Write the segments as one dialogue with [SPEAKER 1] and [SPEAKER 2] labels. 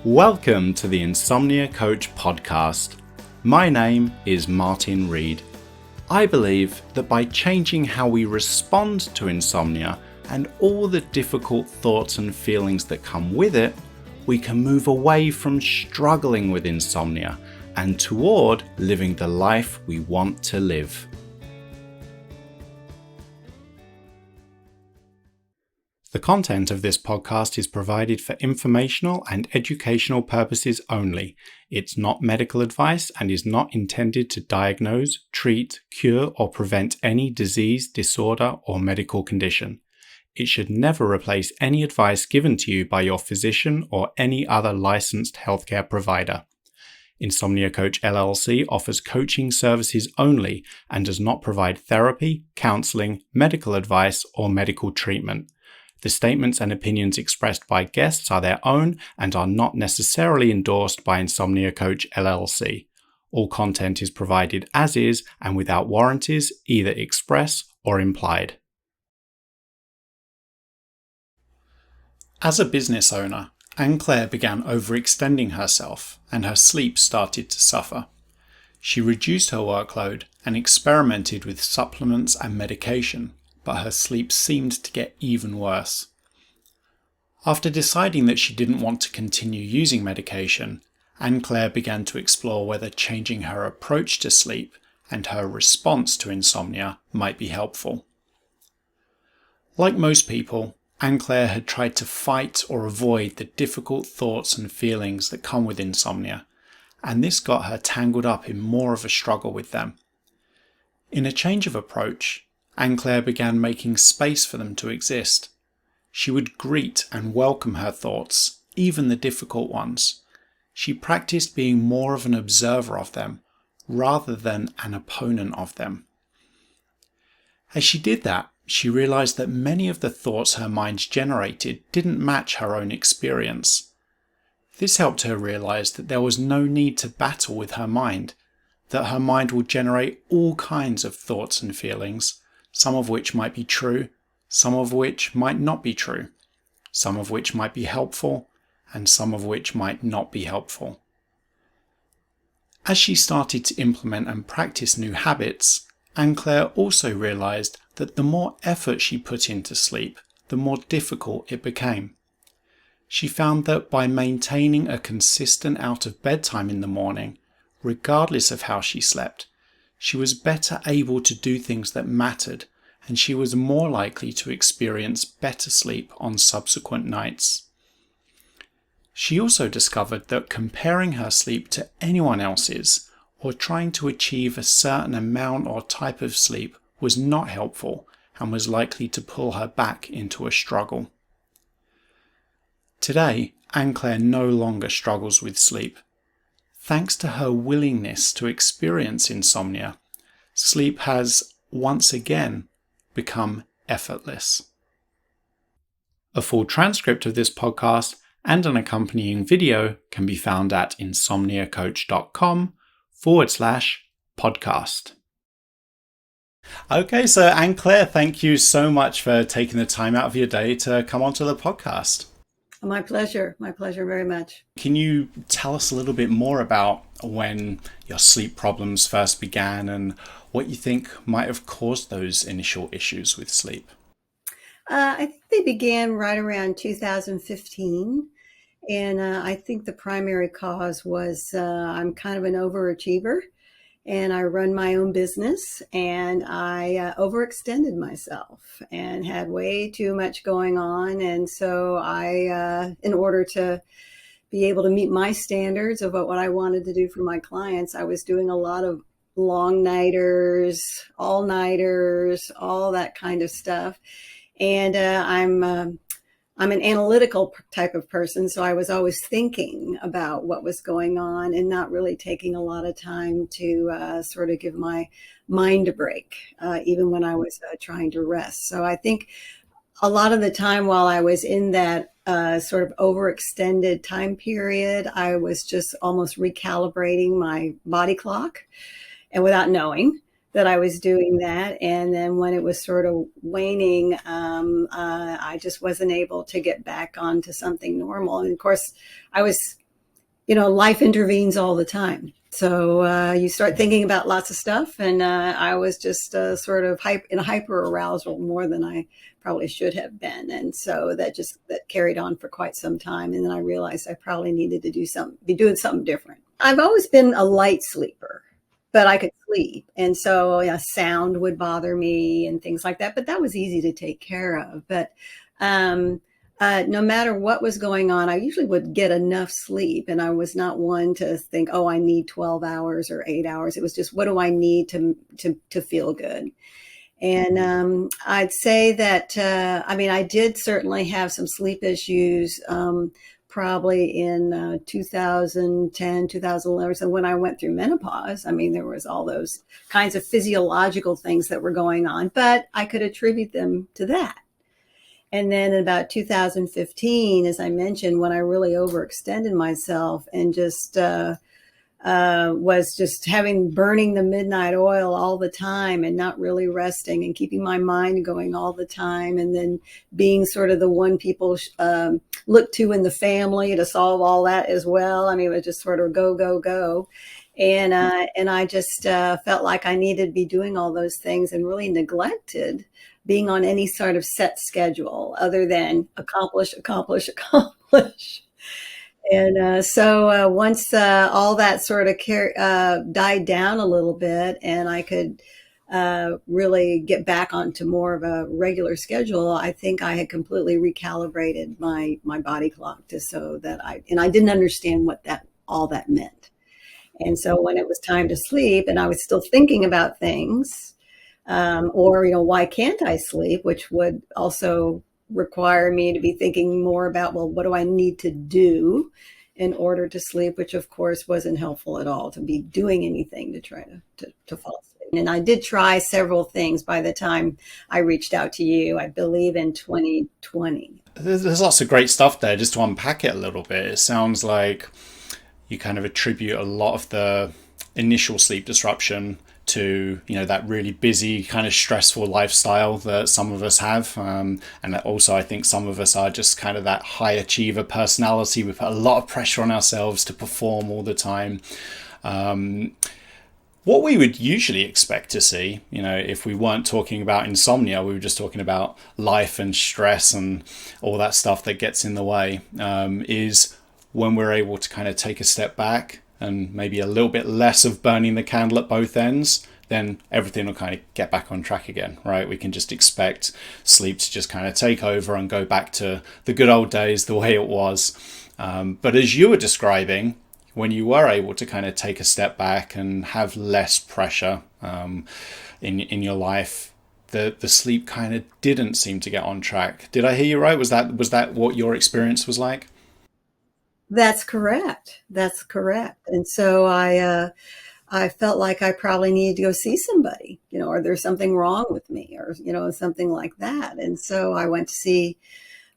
[SPEAKER 1] Welcome to the Insomnia Coach podcast. My name is Martin Reed. I believe that by changing how we respond to insomnia and all the difficult thoughts and feelings that come with it, we can move away from struggling with insomnia and toward living the life we want to live. The content of this podcast is provided for informational and educational purposes only. It's not medical advice and is not intended to diagnose, treat, cure, or prevent any disease, disorder, or medical condition. It should never replace any advice given to you by your physician or any other licensed healthcare provider. Insomnia Coach LLC offers coaching services only and does not provide therapy, counseling, medical advice, or medical treatment. The statements and opinions expressed by guests are their own and are not necessarily endorsed by Insomnia Coach LLC. All content is provided as is and without warranties, either express or implied. As a business owner, Anne-Claire began overextending herself and her sleep started to suffer. She reduced her workload and experimented with supplements and medication, but her sleep seemed to get even worse. After deciding that she didn't want to continue using medication, Anne-Claire began to explore whether changing her approach to sleep and her response to insomnia might be helpful. Like most people, Anne-Claire had tried to fight or avoid the difficult thoughts and feelings that come with insomnia, and this got her tangled up in more of a struggle with them. In a change of approach, Anne-Claire began making space for them to exist. She would greet and welcome her thoughts, even the difficult ones. She practiced being more of an observer of them, rather than an opponent of them. As she did that, she realized that many of the thoughts her mind generated didn't match her own experience. This helped her realize that there was no need to battle with her mind, that her mind will generate all kinds of thoughts and feelings, some of which might be true, some of which might not be true, some of which might be helpful, and some of which might not be helpful. As she started to implement and practice new habits, Anne-Claire also realized that the more effort she put into sleep, the more difficult it became. She found that by maintaining a consistent out of bed time in the morning, regardless of how she slept, she was better able to do things that mattered, and she was more likely to experience better sleep on subsequent nights. She also discovered that comparing her sleep to anyone else's, or trying to achieve a certain amount or type of sleep, was not helpful and was likely to pull her back into a struggle. Today, Anne-Claire no longer struggles with sleep. Thanks to her willingness to experience insomnia, sleep has, once again, become effortless. A full transcript of this podcast and an accompanying video can be found at insomniacoach.com/podcast. Okay, so Anne-Claire, thank you so much for taking the time out of your day to come onto the podcast.
[SPEAKER 2] My pleasure very much.
[SPEAKER 1] Can you tell us a little bit more about when your sleep problems first began and what you think might have caused those initial issues with sleep?
[SPEAKER 2] I think they began right around 2015. And I think the primary cause was I'm kind of an overachiever. And I run my own business, and I overextended myself and had way too much going on. And so in order to be able to meet my standards of what I wanted to do for my clients, I was doing a lot of long nighters, all-nighters, all that kind of stuff. And I'm an analytical type of person, so I was always thinking about what was going on and not really taking a lot of time to sort of give my mind a break, even when I was trying to rest. So I think a lot of the time while I was in that sort of overextended time period, I was just almost recalibrating my body clock, and without knowing that I was doing that. And then when it was sort of waning, I just wasn't able to get back onto something normal. And of course, I was life intervenes all the time. So you start thinking about lots of stuff, and I was just sort of in a hyper arousal more than I probably should have been, and so that carried on for quite some time. And then I realized I probably needed to be doing something different. I've always been a light sleeper, but I could sleep, and so sound would bother me and things like that. But that was easy to take care of. But um, no matter what was going on, I usually would get enough sleep. And I was not one to think, oh, I need 12 hours or 8 hours. It was just, what do I need to feel good? And I'd say that, I did certainly have some sleep issues probably in 2010, 2011. So when I went through menopause, there was all those kinds of physiological things that were going on, but I could attribute them to that. And then in about 2015, as I mentioned, when I really overextended myself and just was just burning the midnight oil all the time and not really resting and keeping my mind going all the time. And then being sort of the one people look to in the family to solve all that as well. It was just sort of go, go, go. And I just felt like I needed to be doing all those things and really neglected being on any sort of set schedule other than accomplish, accomplish, accomplish. And so once all that sort of died down a little bit and I could really get back onto more of a regular schedule, I think I had completely recalibrated my body clock so that I didn't understand what all that meant. And so when it was time to sleep and I was still thinking about things, or, why can't I sleep, which would also require me to be thinking more about, well, what do I need to do in order to sleep, which of course wasn't helpful at all to be doing anything to try to fall asleep. And I did try several things by the time I reached out to you, I believe in 2020.
[SPEAKER 1] There's lots of great stuff there. Just to unpack it a little bit, it sounds like you kind of attribute a lot of the initial sleep disruption to that really busy kind of stressful lifestyle that some of us have, and that also I think some of us are just kind of that high achiever personality. We put a lot of pressure on ourselves to perform all the time. What we would usually expect to see, if we weren't talking about insomnia, we were just talking about life and stress and all that stuff that gets in the way, is when we're able to kind of take a step back and maybe a little bit less of burning the candle at both ends, then everything will kind of get back on track again, right? We can just expect sleep to just kind of take over and go back to the good old days, the way it was. But as you were describing, when you were able to kind of take a step back and have less pressure in your life, the sleep kind of didn't seem to get on track. Did I hear you right? Was that what your experience was like?
[SPEAKER 2] That's correct. That's correct. And so I felt like I probably needed to go see somebody, or there's something wrong with me or, something like that. And so I went to see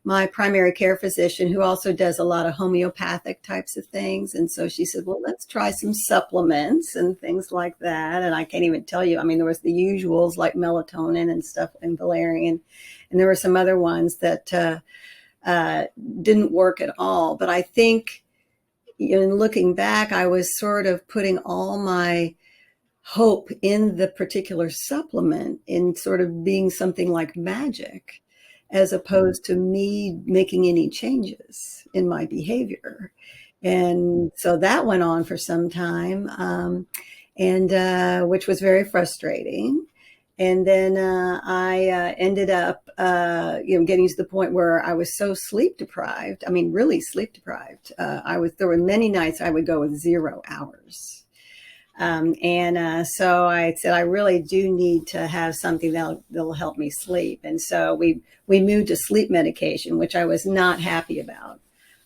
[SPEAKER 2] my primary care physician, who also does a lot of homeopathic types of things. And so she said, well, let's try some supplements and things like that. And I can't even tell you, there was the usuals like melatonin and stuff and valerian. And there were some other ones that didn't work at all. But I think in looking back, I was sort of putting all my hope in the particular supplement in sort of being something like magic, as opposed to me making any changes in my behavior. And so that went on for some time, and which was very frustrating. And then I ended up, getting to the point where I was so sleep deprived. Really sleep deprived. There were many nights I would go with 0 hours. So I said, I really do need to have something that'll help me sleep. And so we moved to sleep medication, which I was not happy about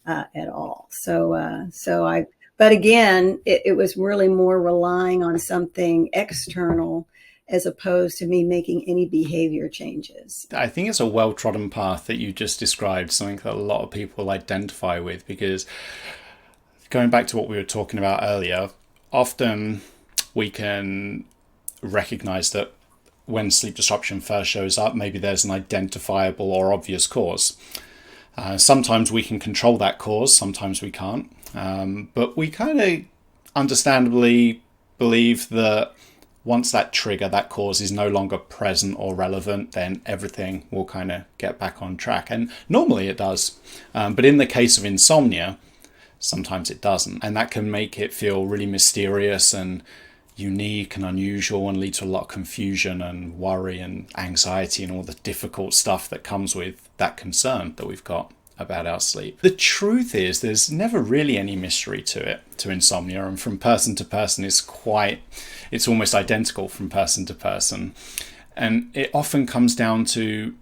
[SPEAKER 2] at all. But again, it was really more relying on something external as opposed to me making any behavior changes.
[SPEAKER 1] I think it's a well-trodden path that you just described, something that a lot of people identify with, because going back to what we were talking about earlier, often we can recognize that when sleep disruption first shows up, maybe there's an identifiable or obvious cause. Sometimes we can control that cause, sometimes we can't. But we kind of understandably believe that once that trigger, that cause is no longer present or relevant, then everything will kind of get back on track. And normally it does. But in the case of insomnia, sometimes it doesn't. And that can make it feel really mysterious and unique and unusual and lead to a lot of confusion and worry and anxiety and all the difficult stuff that comes with that concern that we've got about our sleep. The truth is there's never really any mystery to it, to insomnia, and from person to person it's almost identical from person to person. And it often comes down to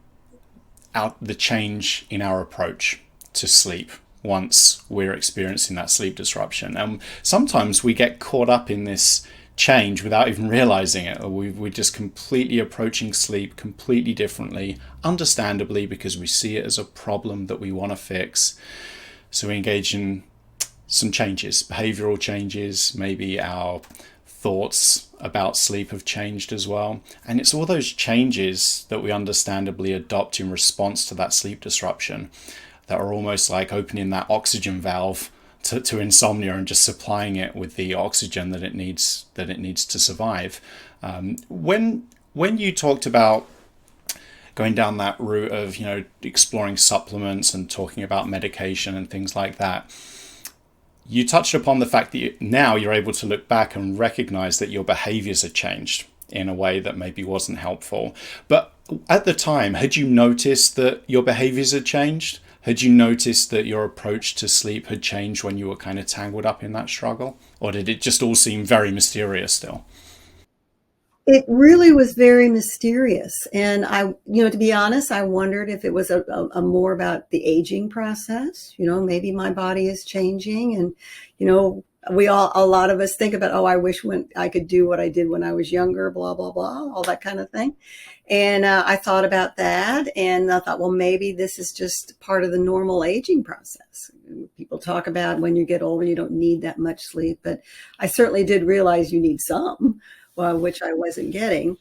[SPEAKER 1] the change in our approach to sleep once we're experiencing that sleep disruption. And sometimes we get caught up in this change without even realizing it, or we're just completely approaching sleep completely differently, understandably, because we see it as a problem that we want to fix. So we engage in some changes, behavioral changes, maybe our thoughts about sleep have changed as well. And it's all those changes that we understandably adopt in response to that sleep disruption that are almost like opening that oxygen valve to insomnia and just supplying it with the oxygen that it needs to survive. When you talked about going down that route of exploring supplements and talking about medication and things like that, you touched upon the fact that now you're able to look back and recognize that your behaviors had changed in a way that maybe wasn't helpful. But at the time, had you noticed that your behaviors had changed? Had you noticed that your approach to sleep had changed when you were kind of tangled up in that struggle? Or did it just all seem very mysterious still?
[SPEAKER 2] It really was very mysterious. And to be honest, I wondered if it was a more about the aging process. Maybe my body is changing. And, a lot of us think about, I wish I could do what I did when I was younger, blah, blah, blah, all that kind of thing. And I thought about that, and I thought, well, maybe this is just part of the normal aging process. People talk about when you get older, you don't need that much sleep, but I certainly did realize you need some, which I wasn't getting.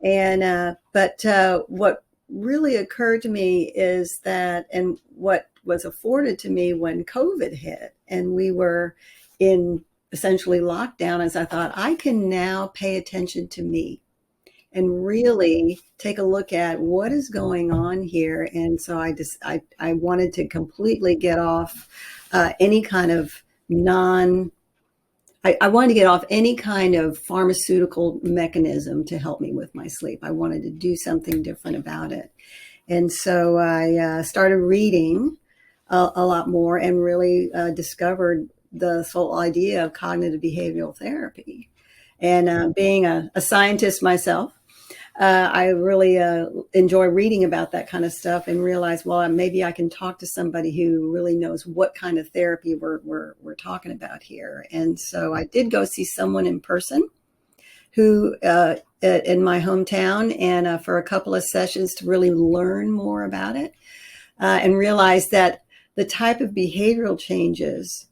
[SPEAKER 2] And but what really occurred to me is that, and what was afforded to me when COVID hit, and we were in essentially lockdown, as I thought, I can now pay attention to me and really take a look at what is going on here. And so I wanted to completely get off any kind of I wanted to get off any kind of pharmaceutical mechanism to help me with my sleep. I wanted to do something different about it. And so I started reading a lot more and really discovered the whole idea of cognitive behavioral therapy. And being a scientist myself, I really enjoy reading about that kind of stuff and realize, well, maybe I can talk to somebody who really knows what kind of therapy we're talking about here. And so I did go see someone in person who in my hometown, and for a couple of sessions to really learn more about it and realize that the type of behavioral changes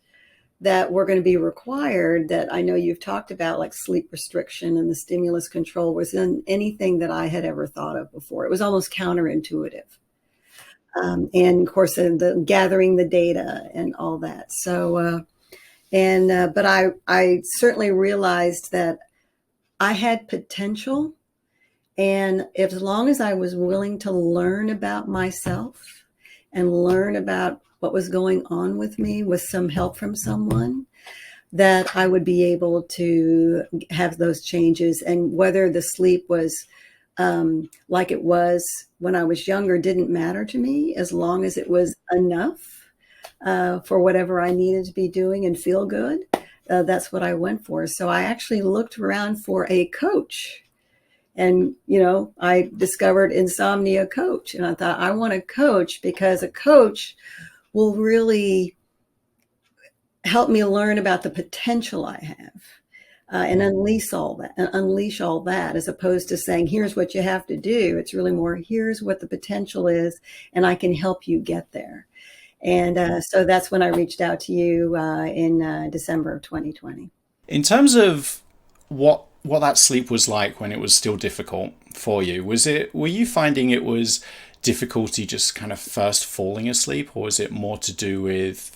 [SPEAKER 2] that were going to be required, that I know you've talked about, like sleep restriction and the stimulus control, was in anything that I had ever thought of before. It was almost counterintuitive. And of course, the gathering the data and all that. So, but I certainly realized that I had potential. And as long as I was willing to learn about myself and learn about what was going on with me with some help from someone, that I would be able to have those changes. And whether the sleep was like it was when I was younger didn't matter to me, as long as it was enough for whatever I needed to be doing and feel good. That's what I went for. So I actually looked around for a coach. And, I discovered Insomnia Coach. And I thought, I want a coach, because a coach will really help me learn about the potential I have and unleash all that, as opposed to saying, here's what you have to do. It's really more, here's what the potential is, and I can help you get there. And so that's when I reached out to you in December of 2020.
[SPEAKER 1] In terms of what that sleep was like when it was still difficult for you, were you finding it was difficulty just kind of first falling asleep, or was it more to do with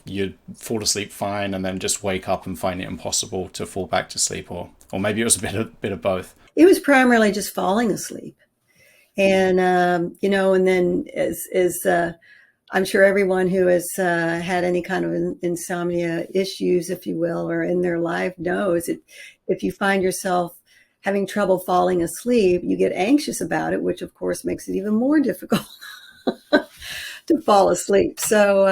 [SPEAKER 1] you'd fall asleep fine and then just wake up and find it impossible to fall back to sleep, or maybe it was a bit of both.
[SPEAKER 2] It was primarily just falling asleep. And, and then I'm sure everyone who has had any kind of insomnia issues, if you will, or in their life knows it. If you find yourself having trouble falling asleep, you get anxious about it, which of course makes it even more difficult to fall asleep. So,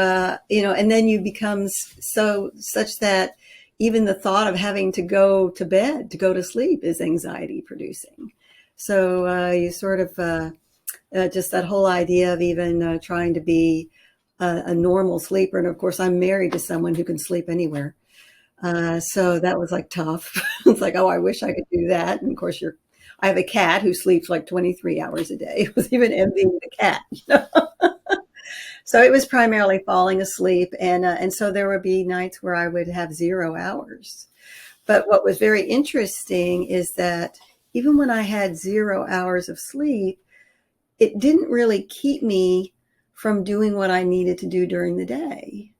[SPEAKER 2] and then you become such that even the thought of having to go to bed, to go to sleep, is anxiety producing. So you sort of just that whole idea of even trying to be a normal sleeper. And of course, I'm married to someone who can sleep anywhere. So that was like tough. It's like, oh, I wish I could do that. And of course, I have a cat who sleeps like 23 hours a day. I was even envying the cat. So it was primarily falling asleep. And so there would be nights where I would have 0 hours. But what was very interesting is that even when I had 0 hours of sleep, it didn't really keep me from doing what I needed to do during the day.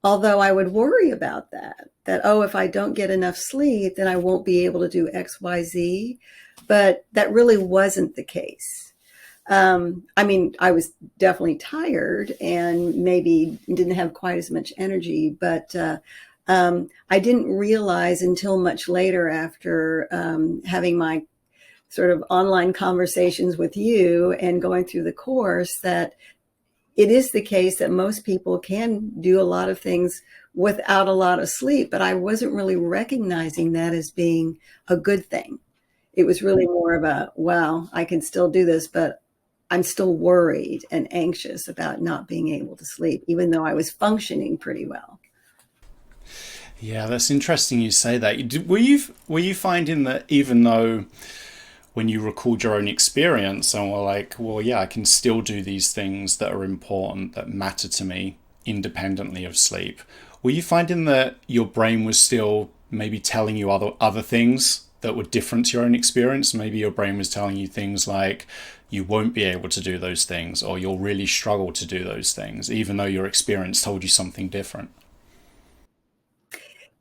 [SPEAKER 2] Although I would worry about that, oh, if I don't get enough sleep, then I won't be able to do X, Y, Z. But that really wasn't the case. I was definitely tired and maybe didn't have quite as much energy, but I didn't realize until much later, after having my sort of online conversations with you and going through the course, that it is the case that most people can do a lot of things without a lot of sleep, but I wasn't really recognizing that as being a good thing. It was really more of a, wow, I can still do this, but I'm still worried and anxious about not being able to sleep, even though I was functioning pretty well.
[SPEAKER 1] Yeah, that's interesting you say that. Were you finding that even though when you recalled your own experience and were like, well, yeah, I can still do these things that are important, that matter to me, independently of sleep, were you finding that your brain was still maybe telling you other things that were different to your own experience? Maybe your brain was telling you things like you won't be able to do those things, or you'll really struggle to do those things, even though your experience told you something different.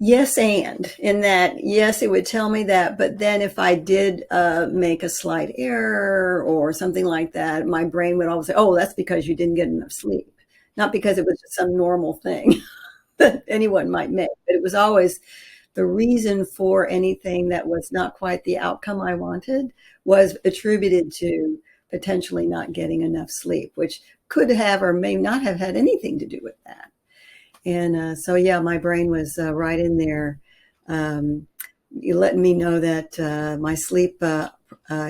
[SPEAKER 2] Yes, and in that, yes, it would tell me that. But then if I did make a slight error or something like that, my brain would always say, oh, that's because you didn't get enough sleep. Not because it was just some normal thing that anyone might make, but it was always the reason for anything that was not quite the outcome I wanted was attributed to potentially not getting enough sleep, which could have or may not have had anything to do with that. And so, yeah, my brain was right in there, you letting me know that my sleep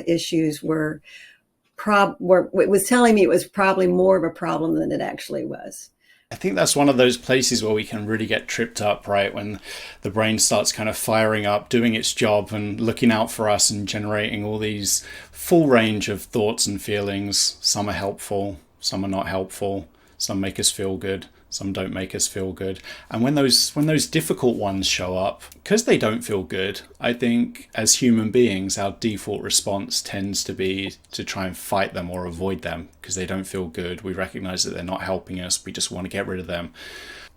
[SPEAKER 2] issues it was telling me it was probably more of a problem than it actually was.
[SPEAKER 1] I think that's one of those places where we can really get tripped up, right? When the brain starts kind of firing up, doing its job and looking out for us and generating all these full range of thoughts and feelings. Some are helpful, some are not helpful, some make us feel good, some don't make us feel good. And when those difficult ones show up, because they don't feel good, I think as human beings, our default response tends to be to try and fight them or avoid them because they don't feel good. We recognize that they're not helping us. We just want to get rid of them.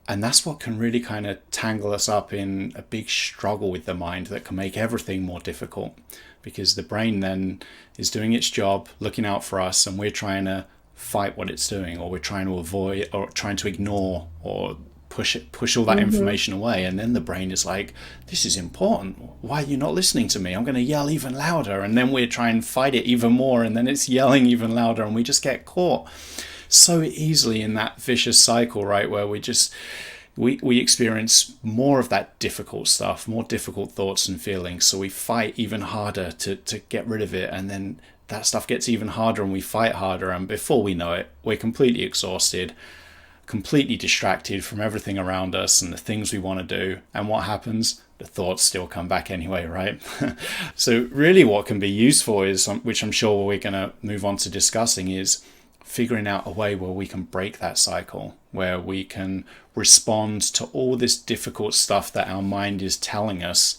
[SPEAKER 1] And that's what can really kind of tangle us up in a big struggle with the mind that can make everything more difficult, because the brain then is doing its job, looking out for us, and we're trying to fight what it's doing, or we're trying to avoid or trying to ignore or push all that information away. And then the brain is like, this is important, why are you not listening to me? I'm going to yell even louder. And then we're trying to fight it even more, and then it's yelling even louder, and we just get caught so easily in that vicious cycle, right, where we experience more of that difficult stuff, more difficult thoughts and feelings, so we fight even harder to get rid of it, and then that stuff gets even harder and we fight harder, and before we know it, we're completely exhausted, completely distracted from everything around us and the things we want to do. And what happens? The thoughts still come back anyway, right? So really what can be useful is, which I'm sure we're going to move on to discussing, is figuring out a way where we can break that cycle, where we can respond to all this difficult stuff that our mind is telling us,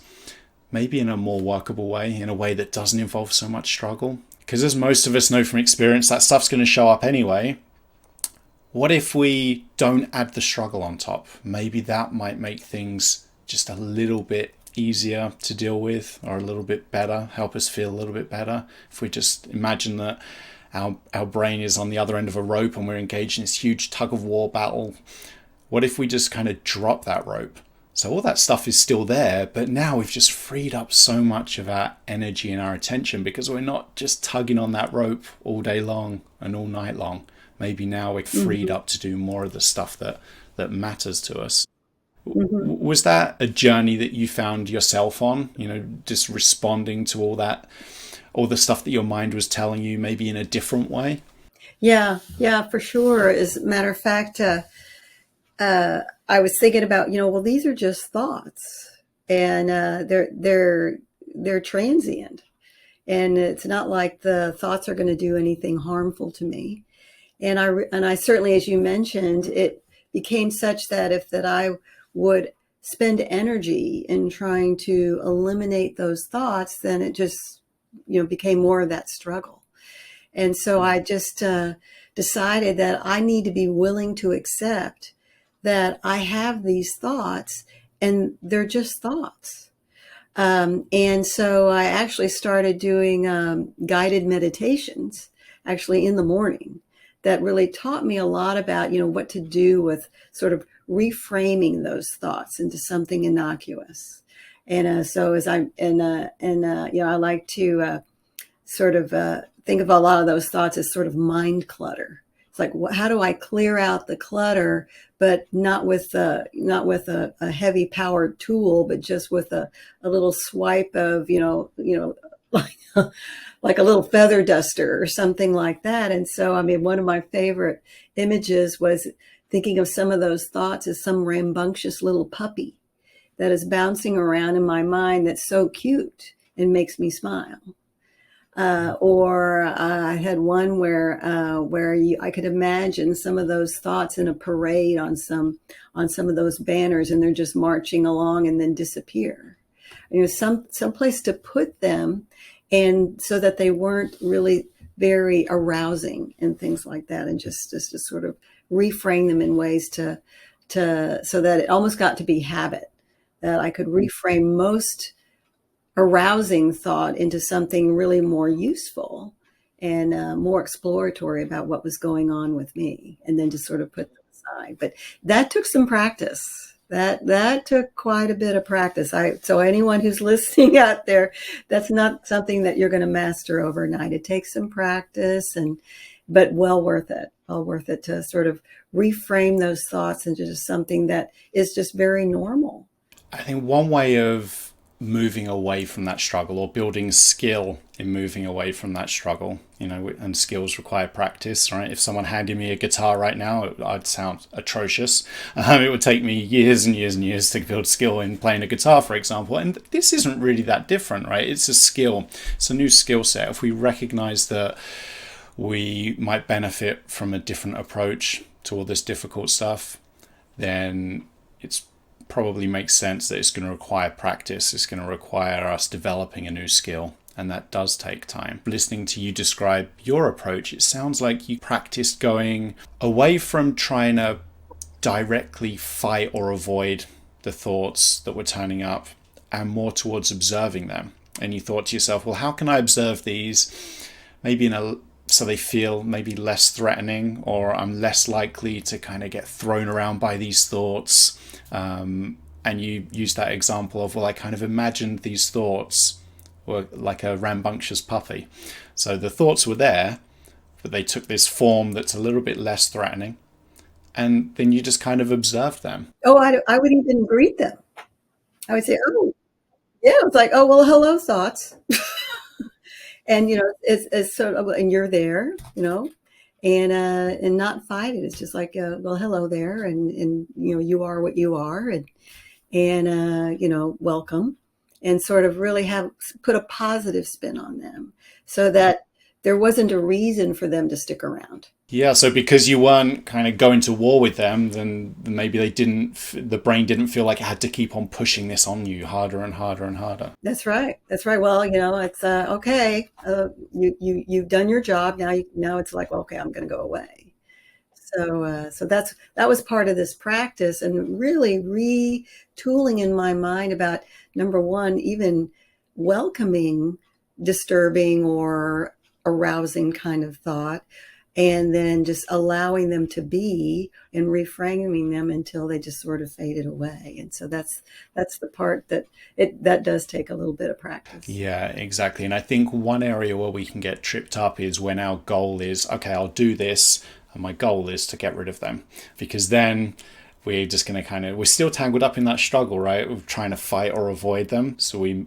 [SPEAKER 1] maybe in a more workable way, in a way that doesn't involve so much struggle. Because as most of us know from experience, that stuff's going to show up anyway. What if we don't add the struggle on top? Maybe that might make things just a little bit easier to deal with, or a little bit better, help us feel a little bit better. If we just imagine that our brain is on the other end of a rope and we're engaged in this huge tug of war battle, what if we just kind of drop that rope? So all that stuff is still there, but now we've just freed up so much of our energy and our attention because we're not just tugging on that rope all day long and all night long. Maybe now we're freed
[SPEAKER 2] Mm-hmm.
[SPEAKER 1] up to do more of the stuff that matters to us.
[SPEAKER 2] Mm-hmm.
[SPEAKER 1] Was that a journey that you found yourself on? Just responding to all the stuff that your mind was telling you, maybe in a different way?
[SPEAKER 2] Yeah, yeah, for sure. As a matter of fact, I was thinking about, well, these are just thoughts, and they're transient, and it's not like the thoughts are going to do anything harmful to me. And I certainly, as you mentioned, it became such that I would spend energy in trying to eliminate those thoughts, then it just, became more of that struggle. And so I just decided that I need to be willing to accept that I have these thoughts and they're just thoughts. And so I actually started doing guided meditations actually in the morning that really taught me a lot about, what to do with sort of reframing those thoughts into something innocuous. And so as I, I like to sort of think of a lot of those thoughts as sort of mind clutter. It's like, how do I clear out the clutter, but not with a heavy powered tool, but just with a little swipe of, like, like a little feather duster or something like that. And so, I mean, one of my favorite images was thinking of some of those thoughts as some rambunctious little puppy that is bouncing around in my mind that's so cute and makes me smile. Or I had one where I could imagine some of those thoughts in a parade on some of those banners, and they're just marching along and then disappear. Some place to put them, and so that they weren't really very arousing and things like that, and just to sort of reframe them in ways to so that it almost got to be habit, that I could reframe most arousing thought into something really more useful and more exploratory about what was going on with me, and then just sort of put them aside. But that took some practice. That took quite a bit of practice. So anyone who's listening out there, that's not something that you're going to master overnight. It takes some practice, but well worth it. Well worth it to sort of reframe those thoughts into just something that is just very normal.
[SPEAKER 1] I think one way of moving away from that struggle, or building skill in moving away from that struggle, and skills require practice, right? If someone handed me a guitar right now, I'd sound atrocious. It would take me years and years and years to build skill in playing a guitar, for example. And this isn't really that different, right? It's a skill. It's a new skill set. If we recognize that we might benefit from a different approach to all this difficult stuff, then it's probably makes sense that it's going to require practice. It's going to require us developing a new skill, and that does take time. Listening to you describe your approach, it sounds like you practiced going away from trying to directly fight or avoid the thoughts that were turning up, and more towards observing them. And you thought to yourself, well, how can I observe these maybe so they feel maybe less threatening, or I'm less likely to kind of get thrown around by these thoughts. And you use that example of, well, I kind of imagined these thoughts were like a rambunctious puppy. So the thoughts were there, but they took this form that's a little bit less threatening. And then you just kind of observed them.
[SPEAKER 2] Oh, I would even greet them. I would say, oh, yeah. It's like, oh, well, hello, thoughts. And, it's sort of, and you're there, and not fight it. It's just like, well, hello there. And, you are what you are, and welcome, and sort of really put a positive spin on them so that there wasn't a reason for them to stick around.
[SPEAKER 1] Yeah, so because you weren't kind of going to war with them, then maybe the brain didn't feel like it had to keep on pushing this on you harder and harder and harder.
[SPEAKER 2] That's right. That's right. Well, it's okay. You've done your job. Now it's like, well, okay, I'm going to go away. So that was part of this practice, and really retooling in my mind about, number one, even welcoming disturbing or arousing kind of thought, and then just allowing them to be and reframing them until they just sort of faded away. And so that's the part that does take a little bit of practice.
[SPEAKER 1] Yeah, exactly. And I think one area where we can get tripped up is when our goal is, okay, I'll do this, and my goal is to get rid of them. Because then we're just going to we're still tangled up in that struggle, right? Of trying to fight or avoid them. So we're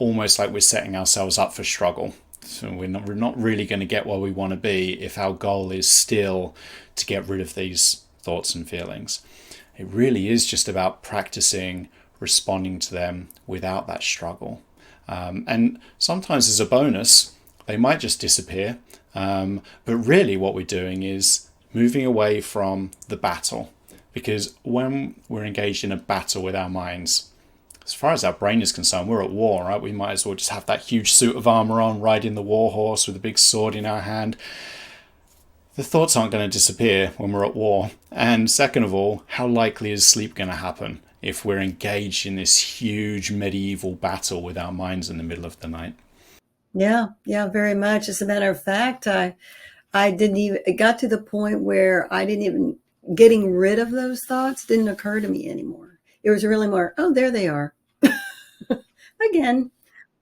[SPEAKER 1] almost like we're setting ourselves up for struggle. So we're not really going to get where we want to be if our goal is still to get rid of these thoughts and feelings. It really is just about practicing responding to them without that struggle. And sometimes as a bonus, they might just disappear. But really what we're doing is moving away from the battle. Because when we're engaged in a battle with our minds, as far as our brain is concerned, we're at war, right? We might as well just have that huge suit of armor on, riding the war horse with a big sword in our hand. The thoughts aren't going to disappear when we're at war. And second of all, how likely is sleep going to happen if we're engaged in this huge medieval battle with our minds in the middle of the night?
[SPEAKER 2] Yeah, yeah, very much. As a matter of fact, I didn't even, it got to the point where I didn't even, getting rid of those thoughts didn't occur to me anymore. It was really more, oh, there they are. Again,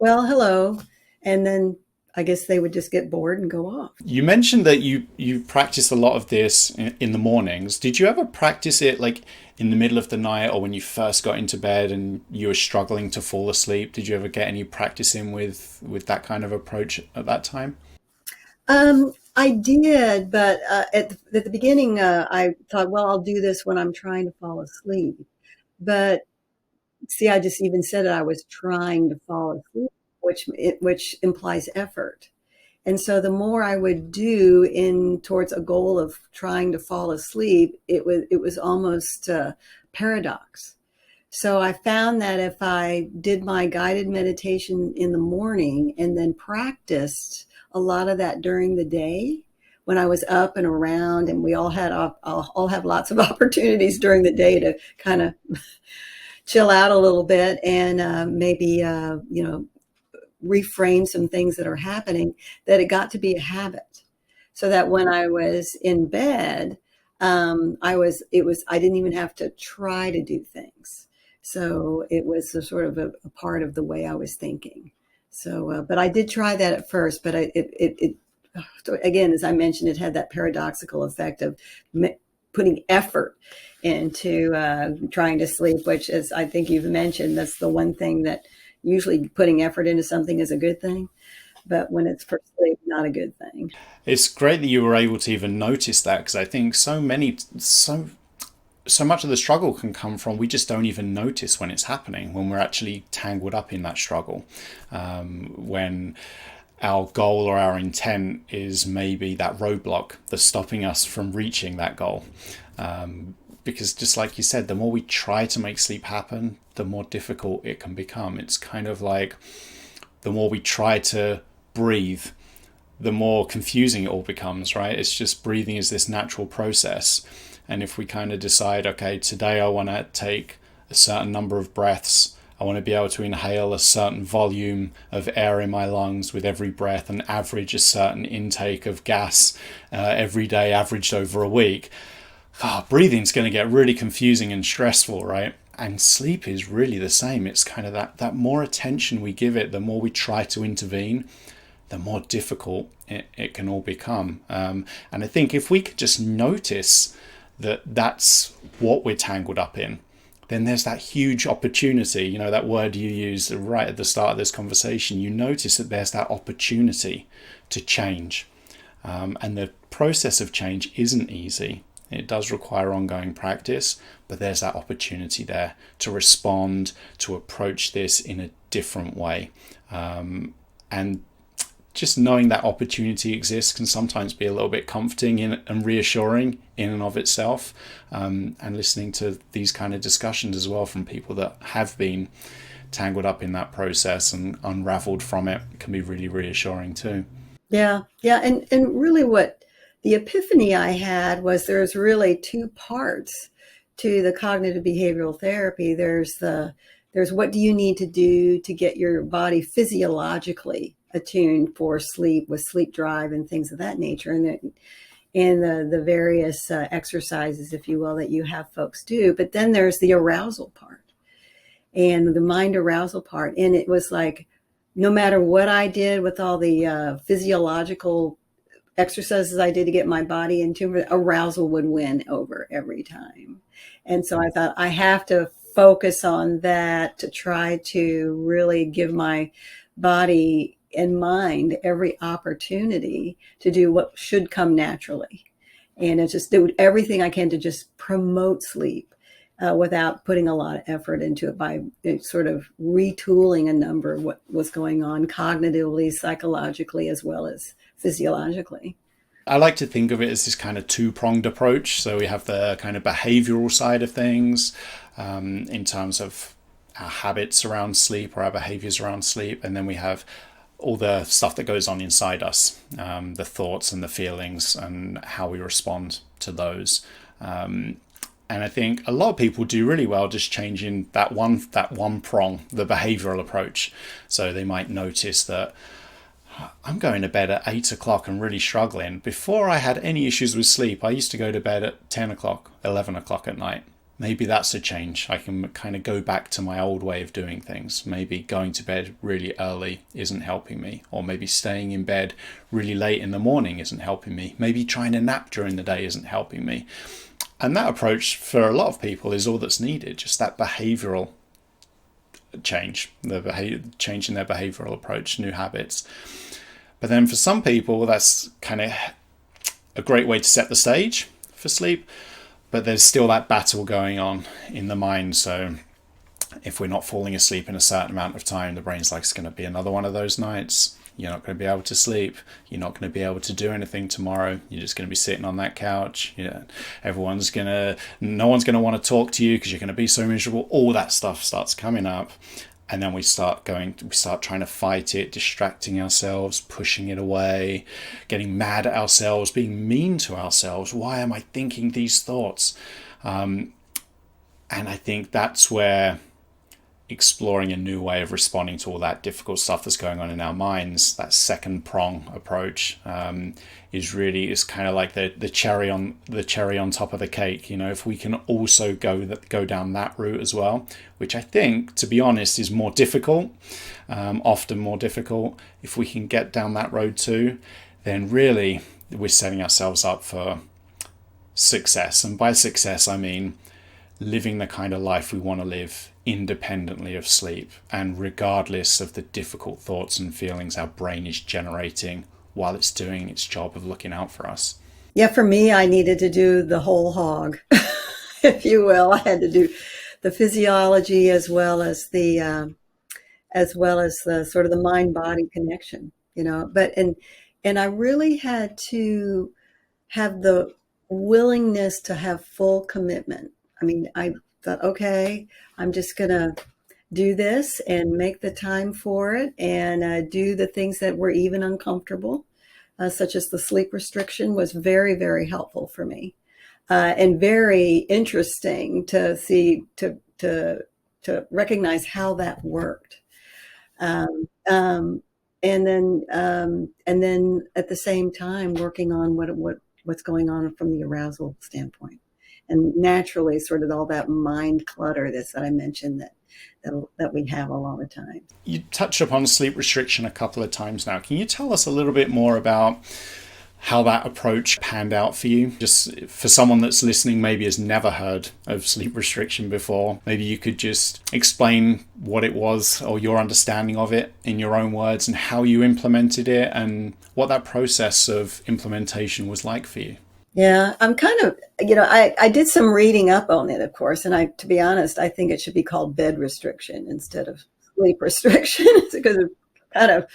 [SPEAKER 2] well, hello. And then I guess they would just get bored and go off.
[SPEAKER 1] You mentioned that you practice a lot of this in the mornings. Did you ever practice it like in the middle of the night or when you first got into bed and you were struggling to fall asleep? Did you ever get any practice in with that kind of approach at that time?
[SPEAKER 2] I did, but at the beginning, I thought, well, I'll do this when I'm trying to fall asleep. But see, I just even said that I was trying to fall asleep, which implies effort. And so the more I would do in towards a goal of trying to fall asleep, it was almost a paradox. So I found that if I did my guided meditation in the morning and then practiced a lot of that during the day, when I was up and around, and we all have lots of opportunities during the day to kind of chill out a little bit and maybe reframe some things that are happening, that it got to be a habit. So that when I was in bed, I didn't even have to try to do things. So it was a sort of a part of the way I was thinking. So, but I did try that at first, but again, as I mentioned, it had that paradoxical effect of putting effort into trying to sleep, which, as I think you've mentioned, that's the one thing that usually putting effort into something is a good thing. But when it's for sleep, not a good thing.
[SPEAKER 1] It's great that you were able to even notice that, because I think so much of the struggle can come from we just don't even notice when it's happening, when we're actually tangled up in that struggle. When our goal or our intent is maybe that roadblock that's stopping us from reaching that goal. Because just like you said, the more we try to make sleep happen, the more difficult it can become. It's kind of like the more we try to breathe, the more confusing it all becomes, right? It's just breathing is this natural process. And if we kind of decide, okay, today I want to take a certain number of breaths, I want to be able to inhale a certain volume of air in my lungs with every breath and average a certain intake of gas every day, averaged over a week. Breathing's going to get really confusing and stressful, right? And sleep is really the same. It's kind of that more attention we give it, the more we try to intervene, the more difficult it can all become. And I think if we could just notice that that's what we're tangled up in, then there's that huge opportunity. You know, that word you used right at the start of this conversation, you notice that there's that opportunity to change. And the process of change isn't easy. It does require ongoing practice, but there's that opportunity there to respond, to approach this in a different way. And just knowing that opportunity exists can sometimes be a little bit comforting and reassuring in and of itself. And listening to these kind of discussions as well from people that have been tangled up in that process and unraveled from it can be really reassuring too.
[SPEAKER 2] Yeah, yeah, and really, what the epiphany I had was there's really two parts to the cognitive behavioral therapy. There's what do you need to do to get your body physiologically attuned for sleep with sleep drive and things of that nature, and the various exercises, if you will, that you have folks do. But then there's the arousal part and the mind arousal part. And it was like, no matter what I did with all the physiological exercises I did to get my body into, arousal would win over every time. And so I thought I have to focus on that to try to really give my body and mind every opportunity to do what should come naturally. And it's just do everything I can to just promote sleep without putting a lot of effort into it by sort of retooling a number of what was going on cognitively, psychologically, as well as physiologically.
[SPEAKER 1] I like to think of it as this kind of two-pronged approach. So we have the kind of behavioral side of things in terms of our habits around sleep or our behaviors around sleep. And then we have all the stuff that goes on inside us, the thoughts and the feelings and how we respond to those. And I think a lot of people do really well just changing that one prong, the behavioral approach. So they might notice that I'm going to bed at 8 o'clock and really struggling. Before I had any issues with sleep, I used to go to bed at 10 o'clock, 11 o'clock at night. Maybe that's a change. I can kind of go back to my old way of doing things. Maybe going to bed really early isn't helping me. Or maybe staying in bed really late in the morning isn't helping me. Maybe trying to nap during the day isn't helping me. And that approach for a lot of people is all that's needed. Just that behavioral change, changing their behavioral approach, new habits. But then for some people, that's kind of a great way to set the stage for sleep. But there's still that battle going on in the mind. So if we're not falling asleep in a certain amount of time, the brain's like, it's going to be another one of those nights. You're not going to be able to sleep. You're not going to be able to do anything tomorrow. You're just going to be sitting on that couch. Yeah, no one's going to want to talk to you because you're going to be so miserable. All that stuff starts coming up. And then we start trying to fight it, distracting ourselves, pushing it away, getting mad at ourselves, being mean to ourselves. Why am I thinking these thoughts? And I think that's where exploring a new way of responding to all that difficult stuff that's going on in our minds, that second prong approach, is kind of like the cherry on top of the cake. If we can also go down that route as well, which I think, to be honest, is more difficult, often more difficult. If we can get down that road too, then really we're setting ourselves up for success. And by success, I mean living the kind of life we want to live independently of sleep and regardless of the difficult thoughts and feelings our brain is generating while it's doing its job of looking out for us.
[SPEAKER 2] Yeah, for me, I needed to do the whole hog, if you will. I had to do the physiology as well as the sort of the mind-body connection, and I really had to have the willingness to have full commitment. I mean, I thought, okay, I'm just going to do this and make the time for it and do the things that were even uncomfortable, such as the sleep restriction was very, very helpful for me and very interesting to see, to recognize how that worked. And then at the same time, working on what's going on from the arousal standpoint. And naturally, sort of all that mind clutter that I mentioned that we have a lot of time.
[SPEAKER 1] You touched upon sleep restriction a couple of times now. Can you tell us a little bit more about how that approach panned out for you? Just for someone that's listening, maybe has never heard of sleep restriction before, maybe you could just explain what it was or your understanding of it in your own words and how you implemented it and what that process of implementation was like for you.
[SPEAKER 2] Yeah, I'm kind of, I did some reading up on it, of course. And to be honest, I think it should be called bed restriction instead of sleep restriction because it kind of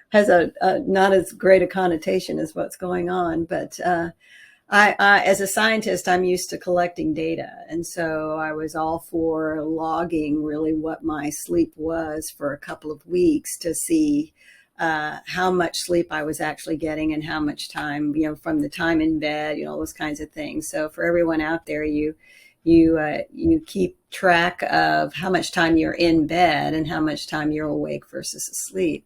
[SPEAKER 2] has a not as great a connotation as what's going on. But I, as a scientist, I'm used to collecting data. And so I was all for logging really what my sleep was for a couple of weeks to see how much sleep I was actually getting and how much time, from the time in bed, those kinds of things. So for everyone out there, you keep track of how much time you're in bed and how much time you're awake versus asleep,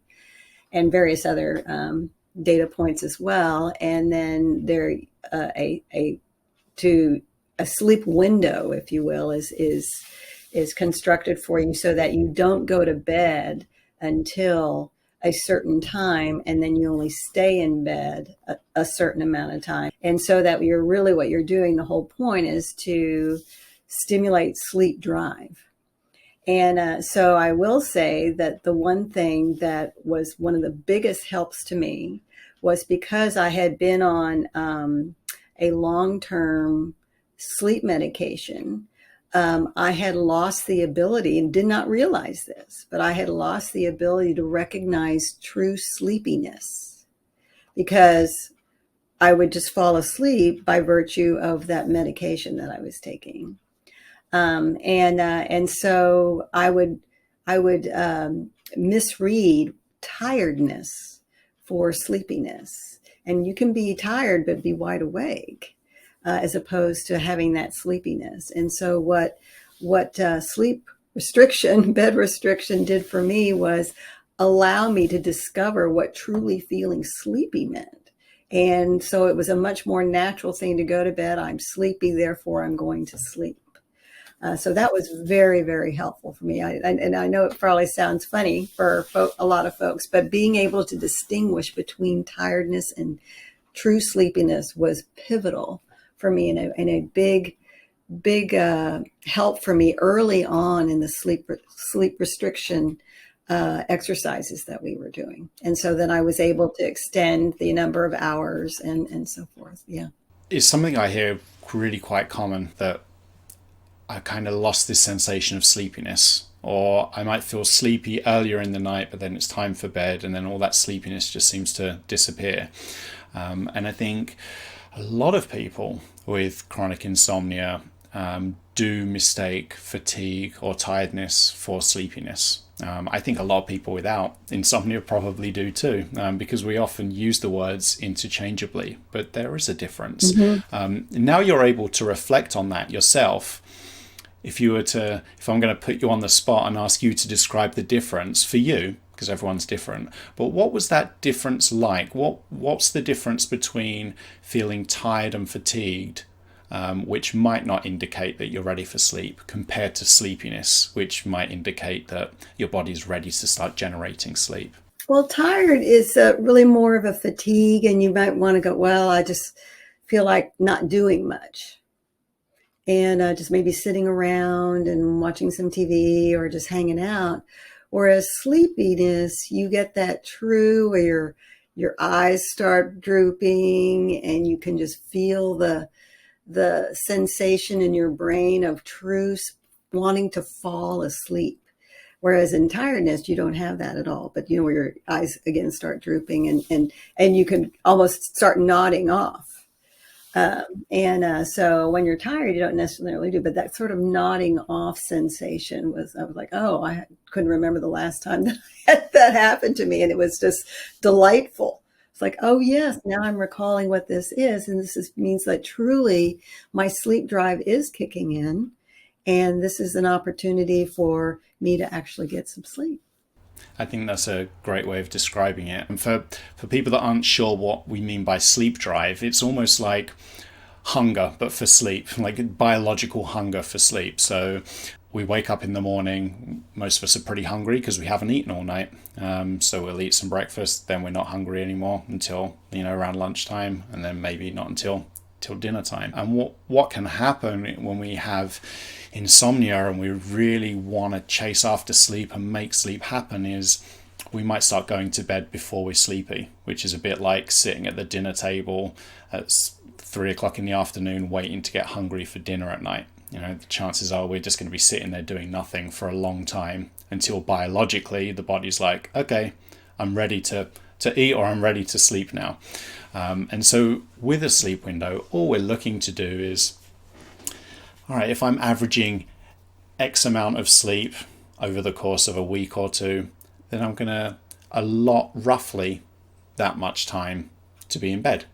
[SPEAKER 2] and various other data points as well. And then there a sleep window, if you will, is constructed for you so that you don't go to bed until a certain time, and then you only stay in bed a certain amount of time. And so that what you're doing, the whole point is to stimulate sleep drive. And so I will say that the one thing that was one of the biggest helps to me was because I had been on a long-term sleep medication. I had lost the ability, and did not realize this, but I had lost the ability to recognize true sleepiness, because I would just fall asleep by virtue of that medication that I was taking. And so I would misread tiredness for sleepiness. And you can be tired but be wide awake, as opposed to having that sleepiness. And so what sleep restriction, bed restriction did for me was allow me to discover what truly feeling sleepy meant. And so it was a much more natural thing to go to bed. I'm sleepy, therefore I'm going to sleep. So that was very, very helpful for me. And I know it probably sounds funny for a lot of folks, but being able to distinguish between tiredness and true sleepiness was pivotal for me, and a big help for me early on in the sleep restriction exercises that we were doing. And so then I was able to extend the number of hours and so forth. Yeah.
[SPEAKER 1] It's something I hear really quite common, that I kind of lost this sensation of sleepiness, or I might feel sleepy earlier in the night, but then it's time for bed, and then all that sleepiness just seems to disappear. And I think a lot of people with chronic insomnia do mistake fatigue or tiredness for sleepiness. I think a lot of people without insomnia probably do too, because we often use the words interchangeably, but there is a difference. Mm-hmm. Now you're able to reflect on that yourself. If I'm going to put you on the spot and ask you to describe the difference for you, because everyone's different, but what was that difference like? What's the difference between feeling tired and fatigued, which might not indicate that you're ready for sleep, compared to sleepiness, which might indicate that your body's ready to start generating sleep?
[SPEAKER 2] Well, tired is really more of a fatigue, and you might want to go, well, I just feel like not doing much. And just maybe sitting around and watching some TV or just hanging out. Whereas sleepiness, you get that true where your eyes start drooping, and you can just feel the sensation in your brain of true wanting to fall asleep. Whereas in tiredness, you don't have that at all. But where your eyes again start drooping, and you can almost start nodding off. So when you're tired, you don't necessarily do, but that sort of nodding off sensation I was like, oh, I couldn't remember the last time that happened to me. And it was just delightful. It's like, oh yes, now I'm recalling what this is. And means that truly my sleep drive is kicking in. And this is an opportunity for me to actually get some sleep.
[SPEAKER 1] I think that's a great way of describing it. And for people that aren't sure what we mean by sleep drive, it's almost like hunger, but for sleep, like biological hunger for sleep. So we wake up in the morning, most of us are pretty hungry because we haven't eaten all night. So we'll eat some breakfast, then we're not hungry anymore until, around lunchtime, and then maybe not until dinner time. And what can happen when we have insomnia and we really want to chase after sleep and make sleep happen is we might start going to bed before we're sleepy, which is a bit like sitting at the dinner table at 3:00 in the afternoon waiting to get hungry for dinner at night. The chances are we're just going to be sitting there doing nothing for a long time until biologically the body's like, okay, I'm ready to eat, or I'm ready to sleep now. And so with a sleep window, all we're looking to do is, all right, if I'm averaging X amount of sleep over the course of a week or two, then I'm going to a lot, roughly that much time to be in bed.